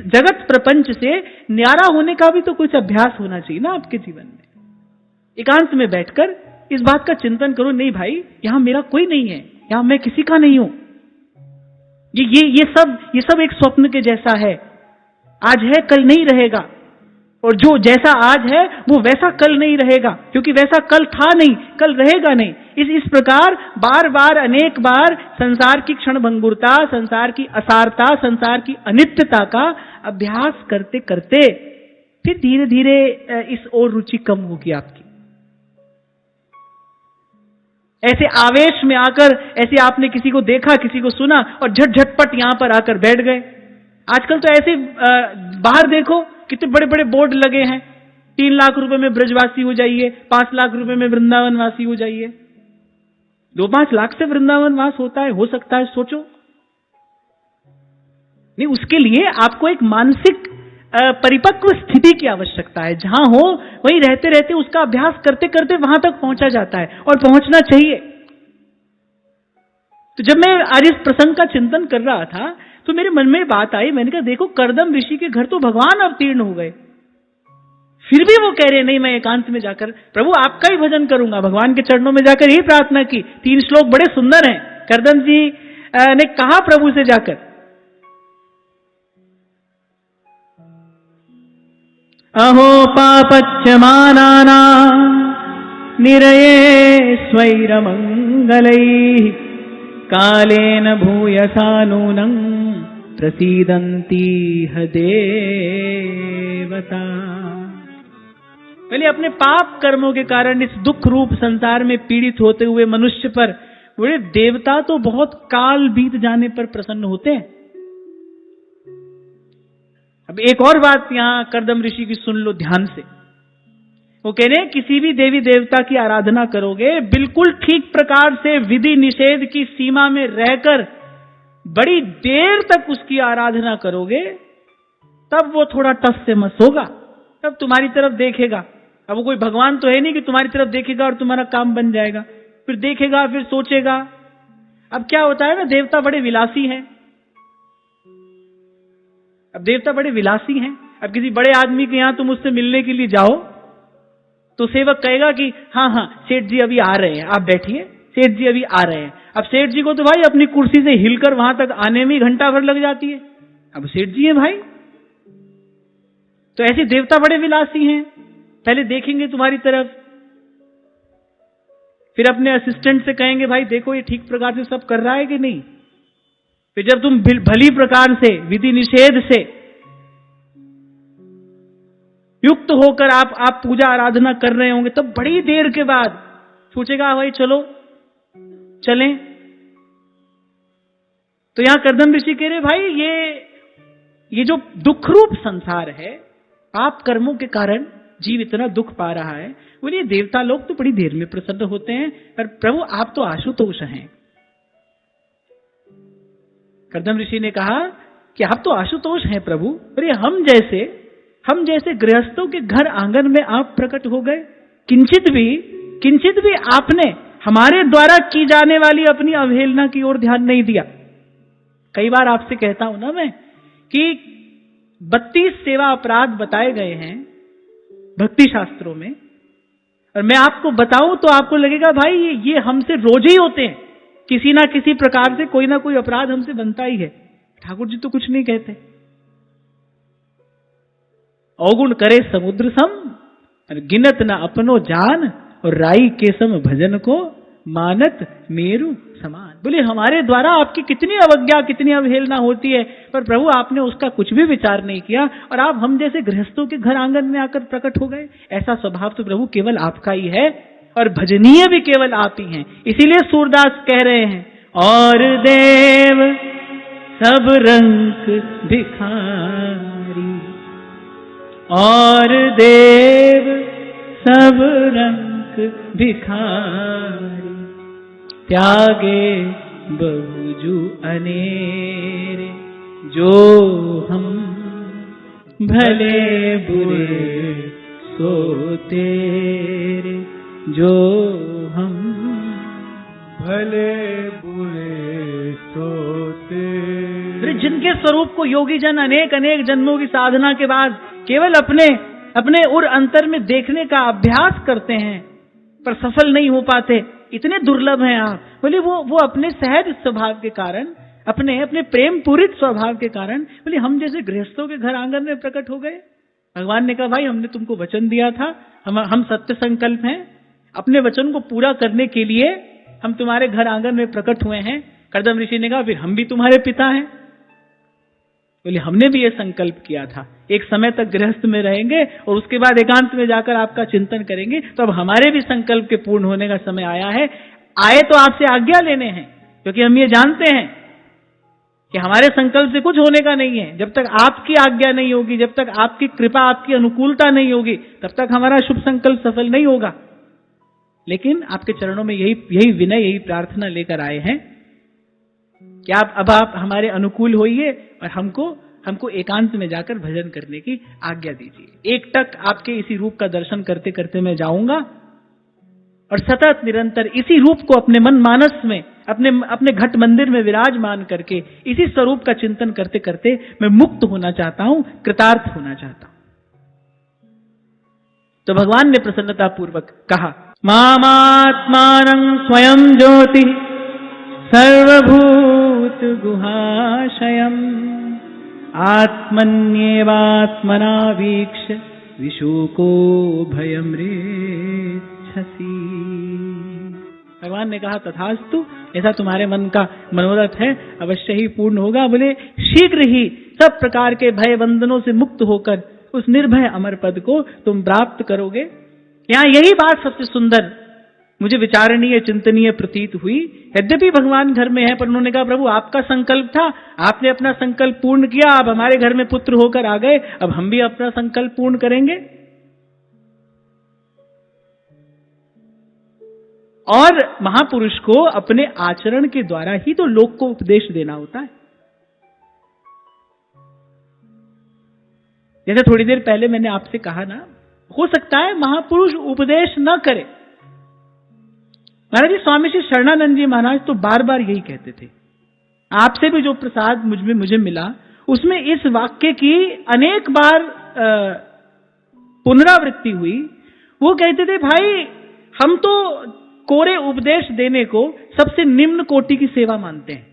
[SPEAKER 1] जगत प्रपंच से न्यारा होने का भी तो कुछ अभ्यास होना चाहिए ना आपके जीवन में। एकांत में बैठकर इस बात का चिंतन करो, नहीं भाई यहां मेरा कोई नहीं है, यहां मैं किसी का नहीं हूं, ये सब एक स्वप्न के जैसा है, आज है कल नहीं रहेगा, और जो जैसा आज है वो वैसा कल नहीं रहेगा, क्योंकि वैसा कल था नहीं, कल रहेगा नहीं। इस प्रकार बार बार अनेक बार संसार की क्षणभंगुरता, संसार की असारता, संसार की अनित्यता का अभ्यास करते करते फिर धीरे धीरे इस ओर रुचि कम होगी आपकी। ऐसे आवेश में आकर, ऐसे आपने किसी को देखा, किसी को सुना और झटपट यहां पर आकर बैठ गए। आजकल तो ऐसे बाहर देखो कितने बड़े बड़े बोर्ड लगे हैं, 3 लाख रुपए में ब्रजवासी हो जाइए, 5 लाख रुपए में वृंदावन वासी हो जाइए। 2-5 लाख से वृंदावन वास होता है, हो सकता है, सोचो। नहीं, उसके लिए आपको एक मानसिक परिपक्व स्थिति की आवश्यकता है। जहां हो वहीं रहते रहते उसका अभ्यास करते करते वहां तक पहुंचा जाता है, और पहुंचना चाहिए। तो जब मैं आज इस प्रसंग का चिंतन कर रहा था तो मेरे मन में बात आई, मैंने कहा देखो कर्दम ऋषि के घर तो भगवान अवतीर्ण हो गए, फिर भी वो कह रहे नहीं मैं एकांत में जाकर प्रभु आपका ही भजन करूंगा। भगवान के चरणों में जाकर यही प्रार्थना की। 3 श्लोक बड़े सुंदर हैं। कर्दम जी ने कहा प्रभु से जाकर, अहो पापच्यमानाना निरये स्वैरमंगलैः कालेन भूयसा नूनं प्रसीदन्ति देवता। पहले अपने पाप कर्मों के कारण इस दुख रूप संसार में पीड़ित होते हुए मनुष्य पर बड़े देवता तो बहुत काल बीत जाने पर प्रसन्न होते हैं। अब एक और बात यहां कर्दम ऋषि की सुन लो ध्यान से। वो कह रहे हैं किसी भी देवी देवता की आराधना करोगे, बिल्कुल ठीक प्रकार से विधि निषेध की सीमा में रहकर बड़ी देर तक उसकी आराधना करोगे, तब वो थोड़ा टस से मस होगा, तब तुम्हारी तरफ देखेगा। अब वो कोई भगवान तो है नहीं कि तुम्हारी तरफ देखेगा और तुम्हारा काम बन जाएगा। फिर देखेगा, फिर सोचेगा। अब क्या होता है ना, देवता बड़े विलासी हैं। अब देवता बड़े विलासी हैं। अब किसी बड़े आदमी के यहां तुम उससे मिलने के लिए जाओ तो सेवक कहेगा कि हाँ सेठ जी अभी आ रहे हैं, आप बैठिए, सेठ जी अभी आ रहे हैं। अब सेठ जी को तो भाई अपनी कुर्सी से हिलकर वहां तक आने में घंटा भर लग जाती है। अब सेठ जी है भाई। तो ऐसे देवता बड़े विलासी हैं, पहले देखेंगे तुम्हारी तरफ, फिर अपने असिस्टेंट से कहेंगे भाई देखो ये ठीक प्रकार से सब कर रहा है कि नहीं। फिर जब तुम भली प्रकार से विधि निषेध से युक्त होकर आप पूजा आराधना कर रहे होंगे, तब बड़ी देर के बाद सोचेगा भाई चलो चलें। तो यहां कर्दम ऋषि कह रहे भाई ये जो दुख रूप संसार है, पाप कर्मों के कारण जीव इतना दुख पा रहा है, बोलिए देवता लोग तो बड़ी देर में प्रसन्न होते हैं, पर प्रभु आप तो आशुतोष हैं। कर्दम ऋषि ने कहा कि आप तो आशुतोष हैं प्रभु, अरे हम जैसे गृहस्थों के घर आंगन में आप प्रकट हो गए। किंचित भी आपने हमारे द्वारा की जाने वाली अपनी अवहेलना की ओर ध्यान नहीं दिया। कई बार आपसे कहता हूं ना मैं कि 32 सेवा अपराध बताए गए हैं भक्ति शास्त्रों में, और मैं आपको बताऊं तो आपको लगेगा भाई ये हमसे रोज ही होते हैं, किसी ना किसी प्रकार से कोई ना कोई अपराध हमसे बनता ही है। ठाकुर जी तो कुछ नहीं कहते। अवगुण करे समुद्र सम, गिनत न अपनो जान, और राई के सम भजन को मानत मेरु समान। बोले हमारे द्वारा आपकी कितनी अवज्ञा, कितनी अवहेलना होती है, पर प्रभु आपने उसका कुछ भी विचार नहीं किया और आप हम जैसे गृहस्थों के घर आंगन में आकर प्रकट हो गए। ऐसा स्वभाव तो प्रभु केवल आपका ही है और भजनीय भी केवल आप ही हैं। इसीलिए सूरदास कह रहे हैं, और देव सब रंग भिखारी, और देव सब रंग भिखारी, त्यागे बहुजु अनेरे, जो हम भले बुरे सो तेरे, जो हम
[SPEAKER 2] भले बुरे सो तेरे।
[SPEAKER 1] जिनके स्वरूप को योगी जन अनेक अनेक जन्मों की साधना के बाद केवल अपने उर अंतर में देखने का अभ्यास करते हैं पर सफल नहीं हो पाते, इतने दुर्लभ हैं आप। बोले वो अपने सहज स्वभाव के कारण, अपने प्रेम पूरित स्वभाव के कारण, बोले हम जैसे गृहस्थों के घर आंगन में प्रकट हो गए। भगवान ने कहा, भाई हमने तुमको वचन दिया था, हम सत्य संकल्प हैं, अपने वचन को पूरा करने के लिए हम तुम्हारे घर आंगन में प्रकट हुए हैं। कर्दम ऋषि ने कहा, फिर हम भी तुम्हारे पिता हैं। बोले हमने भी ये संकल्प किया था, एक समय तक गृहस्थ में रहेंगे और उसके बाद एकांत में जाकर आपका चिंतन करेंगे। तो अब हमारे भी संकल्प के पूर्ण होने का समय आया है। आए तो आपसे आज्ञा लेने हैं, क्योंकि हम ये जानते हैं कि हमारे संकल्प से कुछ होने का नहीं है। जब तक आपकी आज्ञा नहीं होगी, जब तक आपकी कृपा, आपकी अनुकूलता नहीं होगी, तब तक हमारा शुभ संकल्प सफल नहीं होगा। लेकिन आपके चरणों में यही विनय, यही प्रार्थना लेकर आए हैं कि आप हमारे अनुकूल होइए और हमको एकांत में जाकर भजन करने की आज्ञा दीजिए। एक टक आपके इसी रूप का दर्शन करते करते मैं जाऊंगा और सतत निरंतर इसी रूप को अपने मन मानस में, अपने घट मंदिर में विराजमान करके इसी स्वरूप का चिंतन करते करते मैं मुक्त होना चाहता हूं, कृतार्थ होना चाहता हूं। तो भगवान ने प्रसन्नता पूर्वक कहा, मामात्मानं स्वयं ज्योति सर्वभूत गुहाशयम्, आत्मन्येवात्मना वीक्ष्य विशुको भयम् रेच्छसि। भगवान ने कहा, तथास्तु, ऐसा तुम्हारे मन का मनोरथ है, अवश्य ही पूर्ण होगा। बोले शीघ्र ही सब प्रकार के भय बंधनों से मुक्त होकर उस निर्भय अमर पद को तुम प्राप्त करोगे। यहां यही बात सबसे सुंदर मुझे विचारणीय, चिंतनीय प्रतीत हुई। यद्यपि भगवान घर में है, पर उन्होंने कहा, प्रभु आपका संकल्प था, आपने अपना संकल्प पूर्ण किया, आप हमारे घर में पुत्र होकर आ गए, अब हम भी अपना संकल्प पूर्ण करेंगे। और महापुरुष को अपने आचरण के द्वारा ही तो लोक को उपदेश देना होता है। जैसे थोड़ी देर पहले मैंने आपसे कहा ना, हो सकता है महापुरुष उपदेश न करे। महाराज जी, स्वामी श्री शरणानंद जी महाराज तो बार बार यही कहते थे। आपसे भी जो प्रसाद मुझे मिला, उसमें इस वाक्य की अनेक बार पुनरावृत्ति हुई। वो कहते थे, भाई हम तो कोरे उपदेश देने को सबसे निम्न कोटि की सेवा मानते हैं।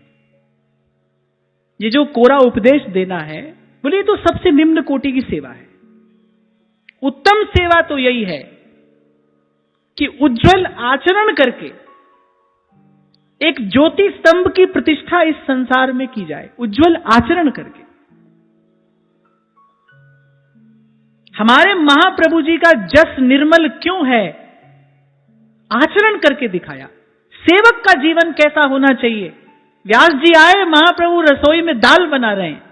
[SPEAKER 1] ये जो कोरा उपदेश देना है, बोले तो सबसे निम्न कोटि की सेवा है। उत्तम सेवा तो यही है कि उज्जवल आचरण करके एक ज्योति स्तंभ की प्रतिष्ठा इस संसार में की जाए, उज्जवल आचरण करके। हमारे महाप्रभु जी का जस निर्मल क्यों है? आचरण करके दिखाया। सेवक का जीवन कैसा होना चाहिए? व्यास जी आए, महाप्रभु रसोई में दाल बना रहे हैं।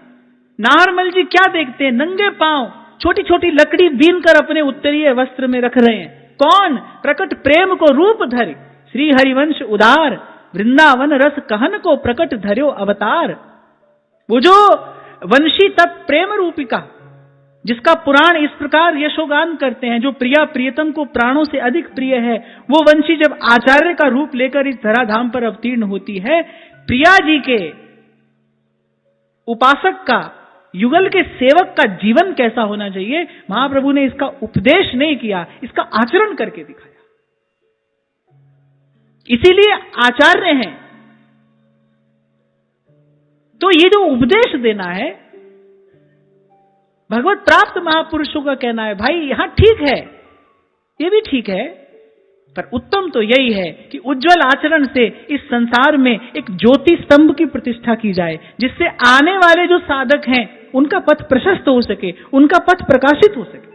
[SPEAKER 1] नारमल जी क्या देखते हैं? नंगे पांव छोटी छोटी लकड़ी बीन कर अपने उत्तरीय वस्त्र में रख रहे हैं। कौन? प्रकट प्रेम को रूप धरे, श्री हरिवंश उदार, वृंदावन रस कहन को प्रकट धर्यो अवतार। वो जो वंशी तत्प्रेम रूपिका, जिसका पुराण इस प्रकार यशोगान करते हैं, जो प्रिया प्रियतम को प्राणों से अधिक प्रिय है, वो वंशी जब आचार्य का रूप लेकर इस धराधाम पर अवतीर्ण होती है, प्रिया जी के उपासक का, युगल के सेवक का जीवन कैसा होना चाहिए, महाप्रभु ने इसका उपदेश नहीं किया, इसका आचरण करके दिखाया। इसीलिए आचार्य हैं, तो ये जो उपदेश देना है, भगवत प्राप्त महापुरुषों का कहना है भाई यहां ठीक है, ये भी ठीक है, पर उत्तम तो यही है कि उज्जवल आचरण से इस संसार में एक ज्योति स्तंभ की प्रतिष्ठा की जाए, जिससे आने वाले जो साधक हैं उनका पथ प्रशस्त हो सके, उनका पथ प्रकाशित हो सके।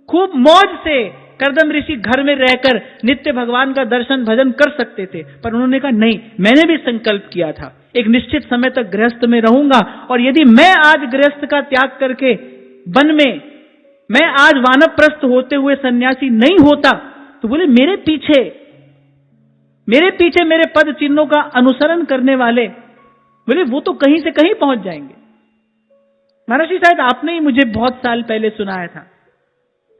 [SPEAKER 1] खूब मौज से कर्दम ऋषि घर में रहकर नित्य भगवान का दर्शन भजन कर सकते थे, पर उन्होंने कहा नहीं, मैंने भी संकल्प किया था एक निश्चित समय तक गृहस्थ में रहूंगा, और यदि मैं आज गृहस्थ का त्याग करके वन में, मैं आज वानप्रस्थ होते हुए सन्यासी नहीं होता, तो बोले मेरे पीछे मेरे पद चिन्हों का अनुसरण करने वाले, बोले वो तो कहीं से कहीं पहुंच जाएंगे। महर्षि शायद आपने ही मुझे बहुत साल पहले सुनाया था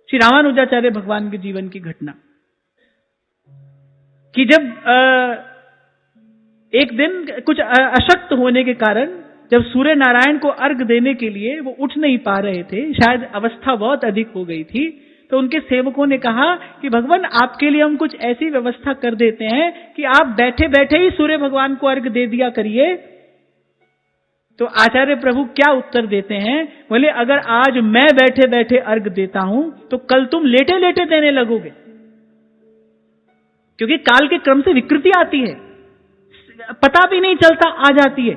[SPEAKER 1] श्री रामानुजाचार्य भगवान के जीवन की घटना, कि जब एक दिन कुछ अशक्त होने के कारण जब सूर्य नारायण को अर्घ देने के लिए वो उठ नहीं पा रहे थे, शायद अवस्था बहुत अधिक हो गई थी, तो उनके सेवकों ने कहा कि भगवान आपके लिए हम कुछ ऐसी व्यवस्था कर देते हैं कि आप बैठे बैठे ही सूर्य भगवान को अर्घ दे दिया करिए। तो आचार्य प्रभु क्या उत्तर देते हैं, बोले अगर आज मैं बैठे बैठे अर्घ देता हूं तो कल तुम लेटे लेटे देने लगोगे, क्योंकि काल के क्रम से विकृति आती है, पता भी नहीं चलता आ जाती है।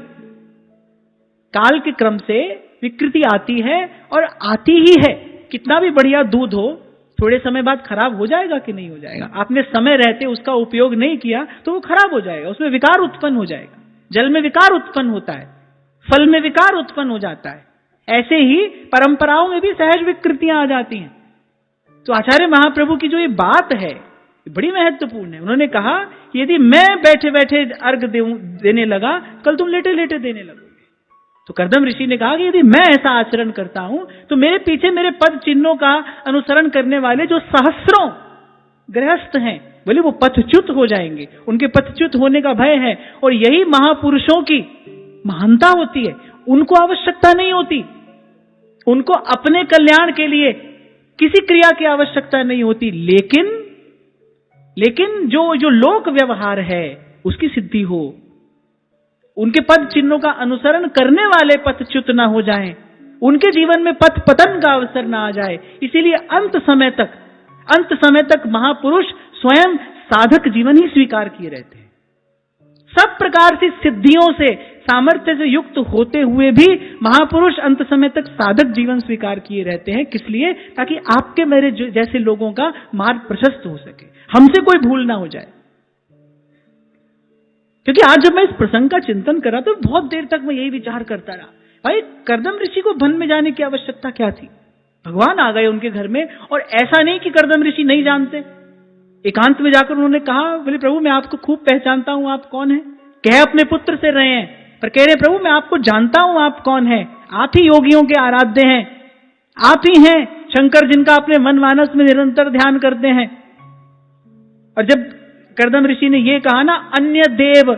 [SPEAKER 1] काल के क्रम से विकृति आती है और आती ही है। कितना भी बढ़िया दूध हो, थोड़े समय बाद खराब हो जाएगा कि नहीं हो जाएगा। आपने समय रहते उसका उपयोग नहीं किया तो वो खराब हो जाएगा, उसमें विकार उत्पन्न हो जाएगा। जल में विकार उत्पन्न होता है, फल में विकार उत्पन्न हो जाता है, ऐसे ही परंपराओं में भी सहज विकृतियां आ जाती हैं। तो आचार्य महाप्रभु की जो ये बात है बड़ी महत्वपूर्ण है। उन्होंने कहा कि यदि मैं बैठे बैठे अर्घ देने लगा, कल तुम लेटे लेटे देने लगोगे। तो कर्दम ऋषि ने कहा कि यदि मैं ऐसा आचरण करता हूं तो मेरे पीछे मेरे पद चिन्हों का अनुसरण करने वाले जो सहस्रों गृहस्थ हैं, बोले वो पथच्युत हो जाएंगे, उनके पथच्युत होने का भय है। और यही महापुरुषों की महानता होती है, उनको आवश्यकता नहीं होती, उनको अपने कल्याण के लिए किसी क्रिया की आवश्यकता नहीं होती, लेकिन जो लोक व्यवहार है उसकी सिद्धि हो, उनके पद चिन्हों का अनुसरण करने वाले पथच्युत ना हो जाएं, उनके जीवन में पथ पतन का अवसर ना आ जाए। इसीलिए अंत समय तक महापुरुष स्वयं साधक जीवन ही स्वीकार किए रहते हैं। सब प्रकार से सिद्धियों से, सामर्थ्य से युक्त होते हुए भी महापुरुष अंत समय तक साधक जीवन स्वीकार किए रहते हैं। किस लिए? ताकि आपके मेरे जैसे लोगों का मार्ग प्रशस्त हो सके, हमसे कोई भूल ना हो जाए। क्योंकि आज जब मैं इस प्रसंग का चिंतन कर रहा तो बहुत देर तक मैं यही विचार करता रहा, भाई कर्दम ऋषि को वन में जाने की आवश्यकता क्या थी? भगवान आ गए उनके घर में, और ऐसा नहीं कि कर्दम ऋषि नहीं जानते। एकांत में जाकर उन्होंने कहा, बोले प्रभु मैं आपको खूब पहचानता हूं, आप कौन हैं? कह अपने पुत्र से रहे हैं, पर कह रहे प्रभु मैं आपको जानता हूं, आप कौन हैं? आप ही योगियों के आराध्य हैं, आप ही हैं शंकर जिनका अपने मन मानस में निरंतर ध्यान करते हैं। और जब कर्दम ऋषि ने ये कहा ना अन्य देव,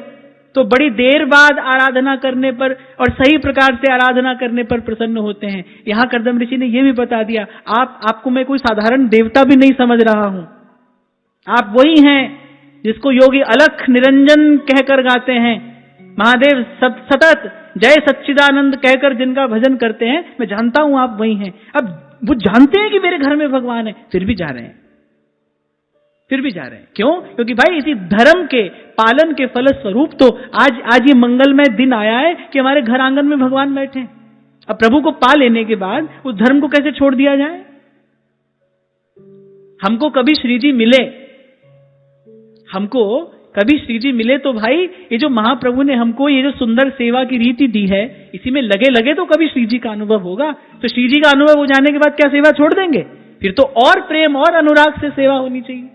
[SPEAKER 1] तो बड़ी देर बाद आराधना करने पर और सही प्रकार से आराधना करने पर प्रसन्न होते हैं। यहां कर्दम ऋषि ने यह भी बता दिया, आपको मैं कोई साधारण देवता भी नहीं समझ रहा हूं, आप वही हैं जिसको योगी अलख निरंजन कहकर गाते हैं, महादेव सतत जय सच्चिदानंद कहकर जिनका भजन करते हैं, मैं जानता हूं आप वही हैं। अब वो जानते हैं कि मेरे घर में भगवान है, फिर भी जा रहे हैं। क्यों? क्योंकि भाई इसी धर्म के पालन के फलस्वरूप तो आज ये मंगलमय दिन आया है कि हमारे घर आंगन में भगवान बैठे हैं। अब प्रभु को पा लेने के बाद उस धर्म को कैसे छोड़ दिया जाए? हमको कभी श्री जी मिले तो भाई ये जो महाप्रभु ने हमको ये जो सुंदर सेवा की रीति दी है, इसी में लगे तो कभी श्री जी का अनुभव होगा। तो श्री जी का अनुभव हो जाने के बाद क्या सेवा छोड़ देंगे? फिर तो और प्रेम और अनुराग से सेवा होनी चाहिए।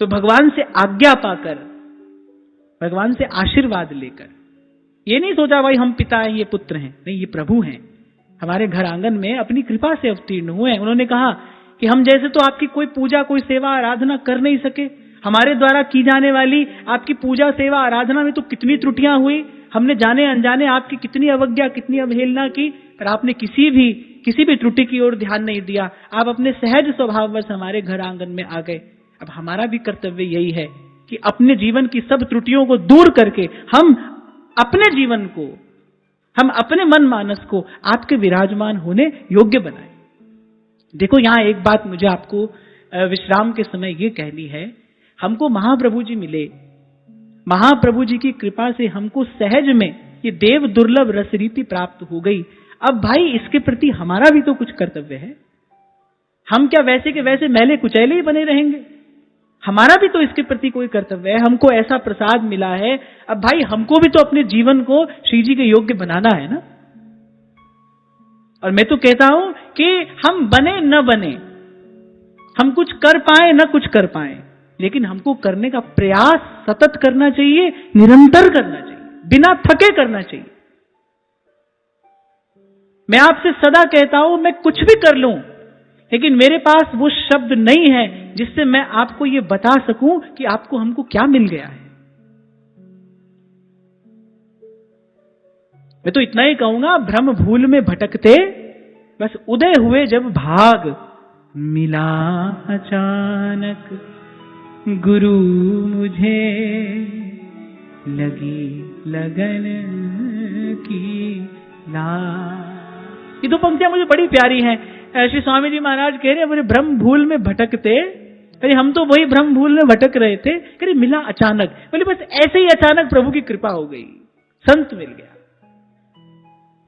[SPEAKER 1] तो भगवान से आज्ञा पाकर, भगवान से आशीर्वाद लेकर, ये नहीं सोचा भाई हम पिता हैं, ये पुत्र हैं, नहीं, ये प्रभु हैं, हमारे घर आंगन में अपनी कृपा से अवतीर्ण हुए हैं। उन्होंने कहा कि हम जैसे तो आपकी कोई पूजा कोई सेवा आराधना कर नहीं सके, हमारे द्वारा की जाने वाली आपकी पूजा सेवा आराधना में तो कितनी त्रुटियां हुई, हमने जाने अनजाने आपकी कितनी अवज्ञा कितनी अवहेलना की, पर आपने किसी भी किसी भी त्रुटि की ओर ध्यान नहीं दिया, आप अपने सहज स्वभाववश हमारे घर आंगन में आ गए। अब हमारा भी कर्तव्य यही है कि अपने जीवन की सब त्रुटियों को दूर करके हम अपने जीवन को, हम अपने मन मानस को आपके विराजमान होने योग्य बनाएं। देखो यहां एक बात मुझे आपको विश्राम के समय ये कहनी है, हमको महाप्रभु जी मिले, महाप्रभु जी की कृपा से हमको सहज में ये देव दुर्लभ रस रीति प्राप्त हो गई। अब भाई इसके प्रति हमारा भी तो कुछ कर्तव्य है। हम क्या वैसे के वैसे मैले कुचैले ही बने रहेंगे? हमारा भी तो इसके प्रति कोई कर्तव्य है। हमको ऐसा प्रसाद मिला है, अब भाई हमको भी तो अपने जीवन को श्री जी के योग्य बनाना है ना। और मैं तो कहता हूं कि हम बने न बने, हम कुछ कर पाए न कुछ कर पाए, लेकिन हमको करने का प्रयास सतत करना चाहिए, निरंतर करना चाहिए, बिना थके करना चाहिए। मैं आपसे सदा कहता हूं मैं कुछ भी कर लूं, लेकिन मेरे पास वो शब्द नहीं है जिससे मैं आपको ये बता सकूं कि आपको हमको क्या मिल गया है। मैं तो इतना ही कहूंगा, भ्रम भूल में भटकते बस उदय हुए जब भाग, मिला अचानक गुरु मुझे, लगी लगन की ला। ये दो पंक्तियां मुझे बड़ी प्यारी हैं। श्री स्वामी जी महाराज कह रहे हैं भ्रम भूल में भटकते, अरे हम तो वही भ्रम भूल में भटक रहे थे, कह रहे मिला अचानक, बोले बस ऐसे ही अचानक प्रभु की कृपा हो गई, संत मिल गया।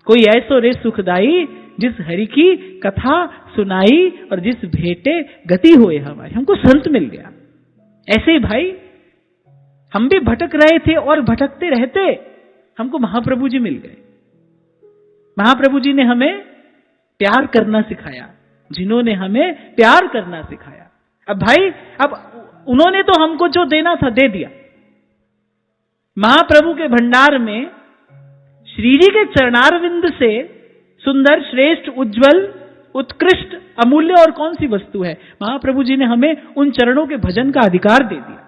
[SPEAKER 1] कोई ऐसो रे सुखदाई जिस हरि की कथा सुनाई, और जिस भेटे गति होए हमारी, हमको संत मिल गया। ऐसे ही भाई हम भी भटक रहे थे और भटकते रहते, हमको महाप्रभु जी मिल गए। महाप्रभु जी ने हमें प्यार करना सिखाया, जिन्होंने हमें प्यार करना सिखाया। अब भाई अब उन्होंने तो हमको जो देना था दे दिया। महाप्रभु के भंडार में श्री जी के चरणारविंद से सुंदर, श्रेष्ठ, उज्जवल, उत्कृष्ट, अमूल्य और कौन सी वस्तु है? महाप्रभु जी ने हमें उन चरणों के भजन का अधिकार दे दिया,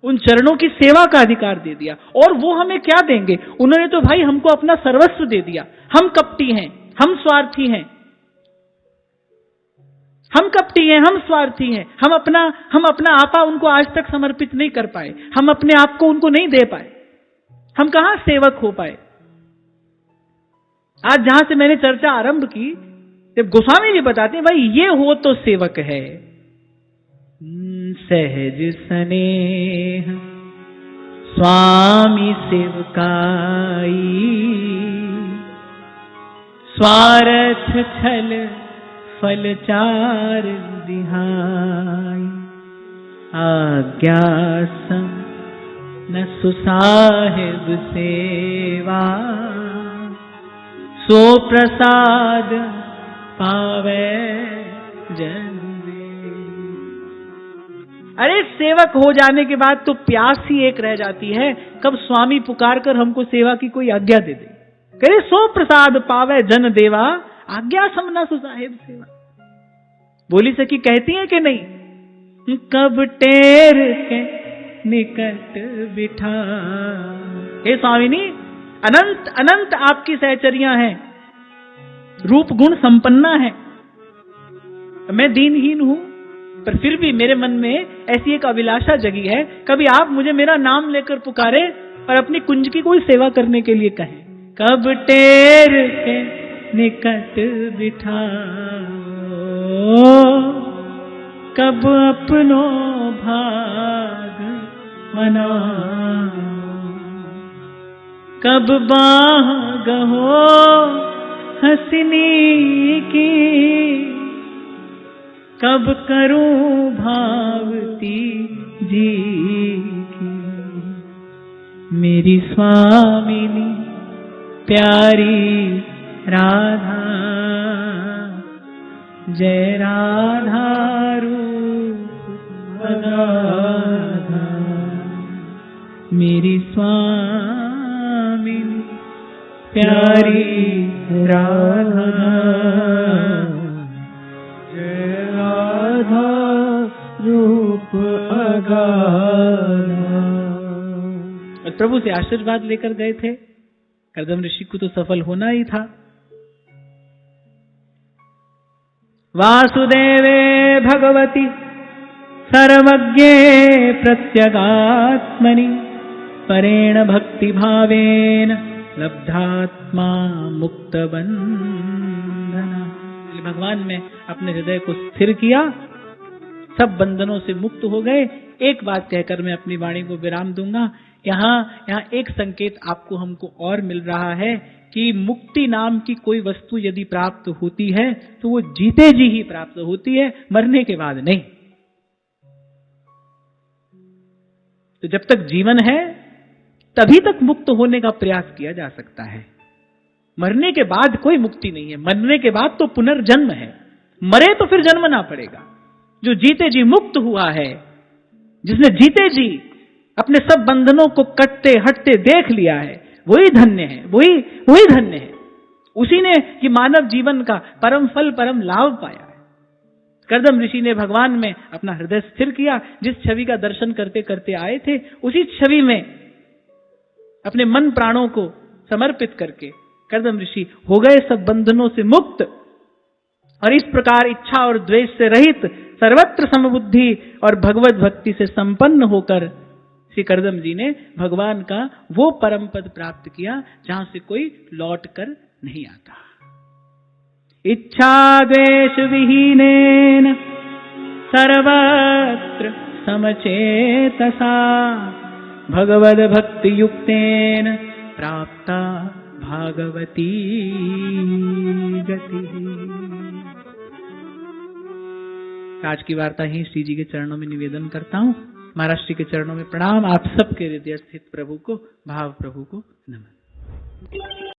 [SPEAKER 1] उन चरणों की सेवा का अधिकार दे दिया। और वो हमें क्या देंगे? उन्होंने तो भाई हमको अपना सर्वस्व दे दिया। हम कपटी हैं, हम स्वार्थी हैं, हम कपटी हैं, हम स्वार्थी हैं, हम अपना आपा उनको आज तक समर्पित नहीं कर पाए, हम अपने आप को उनको नहीं दे पाए, हम कहां सेवक हो पाए। आज जहां से मैंने चर्चा आरंभ की, जब गोस्वामी जी बताते हैं भाई ये हो तो सेवक है। सहज स्नेह स्वामी सेवकाई, स्वार्थ छल फल चार दिहाई, आज्ञा सम न सुसाहिब सेवा, सो प्रसाद पावे जन। अरे सेवक हो जाने के बाद तो प्यास ही एक रह जाती है, कब स्वामी पुकार कर हमको सेवा की कोई आज्ञा दे दे। करे सो प्रसाद पावे जन देवा, आज्ञा समना सुसाहिब सेवा। बोली सखी कहती है कि नहीं, कब टेर के निकट बिठा। हे स्वामिनी, अनंत अनंत आपकी सहचरियां हैं, रूप गुण संपन्ना है, मैं दीनहीन हूं, पर फिर भी मेरे मन में ऐसी एक अभिलाषा जगी है, कभी आप मुझे मेरा नाम लेकर पुकारे और अपनी कुंज की कोई सेवा करने के लिए कहें। कब टेर के निकट बिठाओ, कब अपनो भाग मनाओ, कब बाह गहो हंसनी की, कब करूं भावती जी की। मेरी स्वामिनी प्यारी राधा, जय राधा रूप अगाधा। मेरी स्वामिनी प्यारी राधा, जय राधा रूप अगाधा। प्रभु से आशीर्वाद लेकर गए थे, कर्दम ऋषि को तो सफल होना ही था। वासुदेवे भगवती सर्वज्ञे प्रत्यगात्मनि परेण भक्ति भावेन लब्धात्मा मुक्त बंधना। भगवान ने अपने हृदय को स्थिर किया, सब बंधनों से मुक्त हो गए। एक बात कहकर मैं अपनी वाणी को विराम दूंगा। यहाँ एक संकेत आपको हमको और मिल रहा है कि मुक्ति नाम की कोई वस्तु यदि प्राप्त होती है तो वो जीते जी ही प्राप्त होती है, मरने के बाद नहीं। तो जब तक जीवन है तभी तक मुक्त होने का प्रयास किया जा सकता है। मरने के बाद कोई मुक्ति नहीं है। मरने के बाद तो पुनर्जन्म है, मरे तो फिर जन्मना पड़ेगा। जो जीते जी मुक्त हुआ है, जिसने जीते जी अपने सब बंधनों को कटते हटते देख लिया है, वही धन्य है, वही धन्य है। उसी ने ये मानव जीवन का परम फल परम लाभ पाया है। कर्दम ऋषि ने भगवान में अपना हृदय स्थिर किया। जिस छवि का दर्शन करते करते आए थे उसी छवि में अपने मन प्राणों को समर्पित करके कर्दम ऋषि हो गए सब बंधनों से मुक्त। और इस प्रकार इच्छा और द्वेष से रहित, सर्वत्र समबुद्धि और भगवत भक्ति से संपन्न होकर श्री कर्दम जी ने भगवान का वो परम पद प्राप्त किया जहां से कोई लौट कर नहीं आता। इच्छा द्वेष विहीनेन सर्वत्र समचेतसा भगवद भक्ति युक्तेन प्राप्ता भागवती गति। आज की वार्ता ही श्री जी के चरणों में निवेदन करता हूं। महाराज श्री के चरणों में प्रणाम। आप सबके हृदय स्थित प्रभु को, भाव प्रभु को नमन।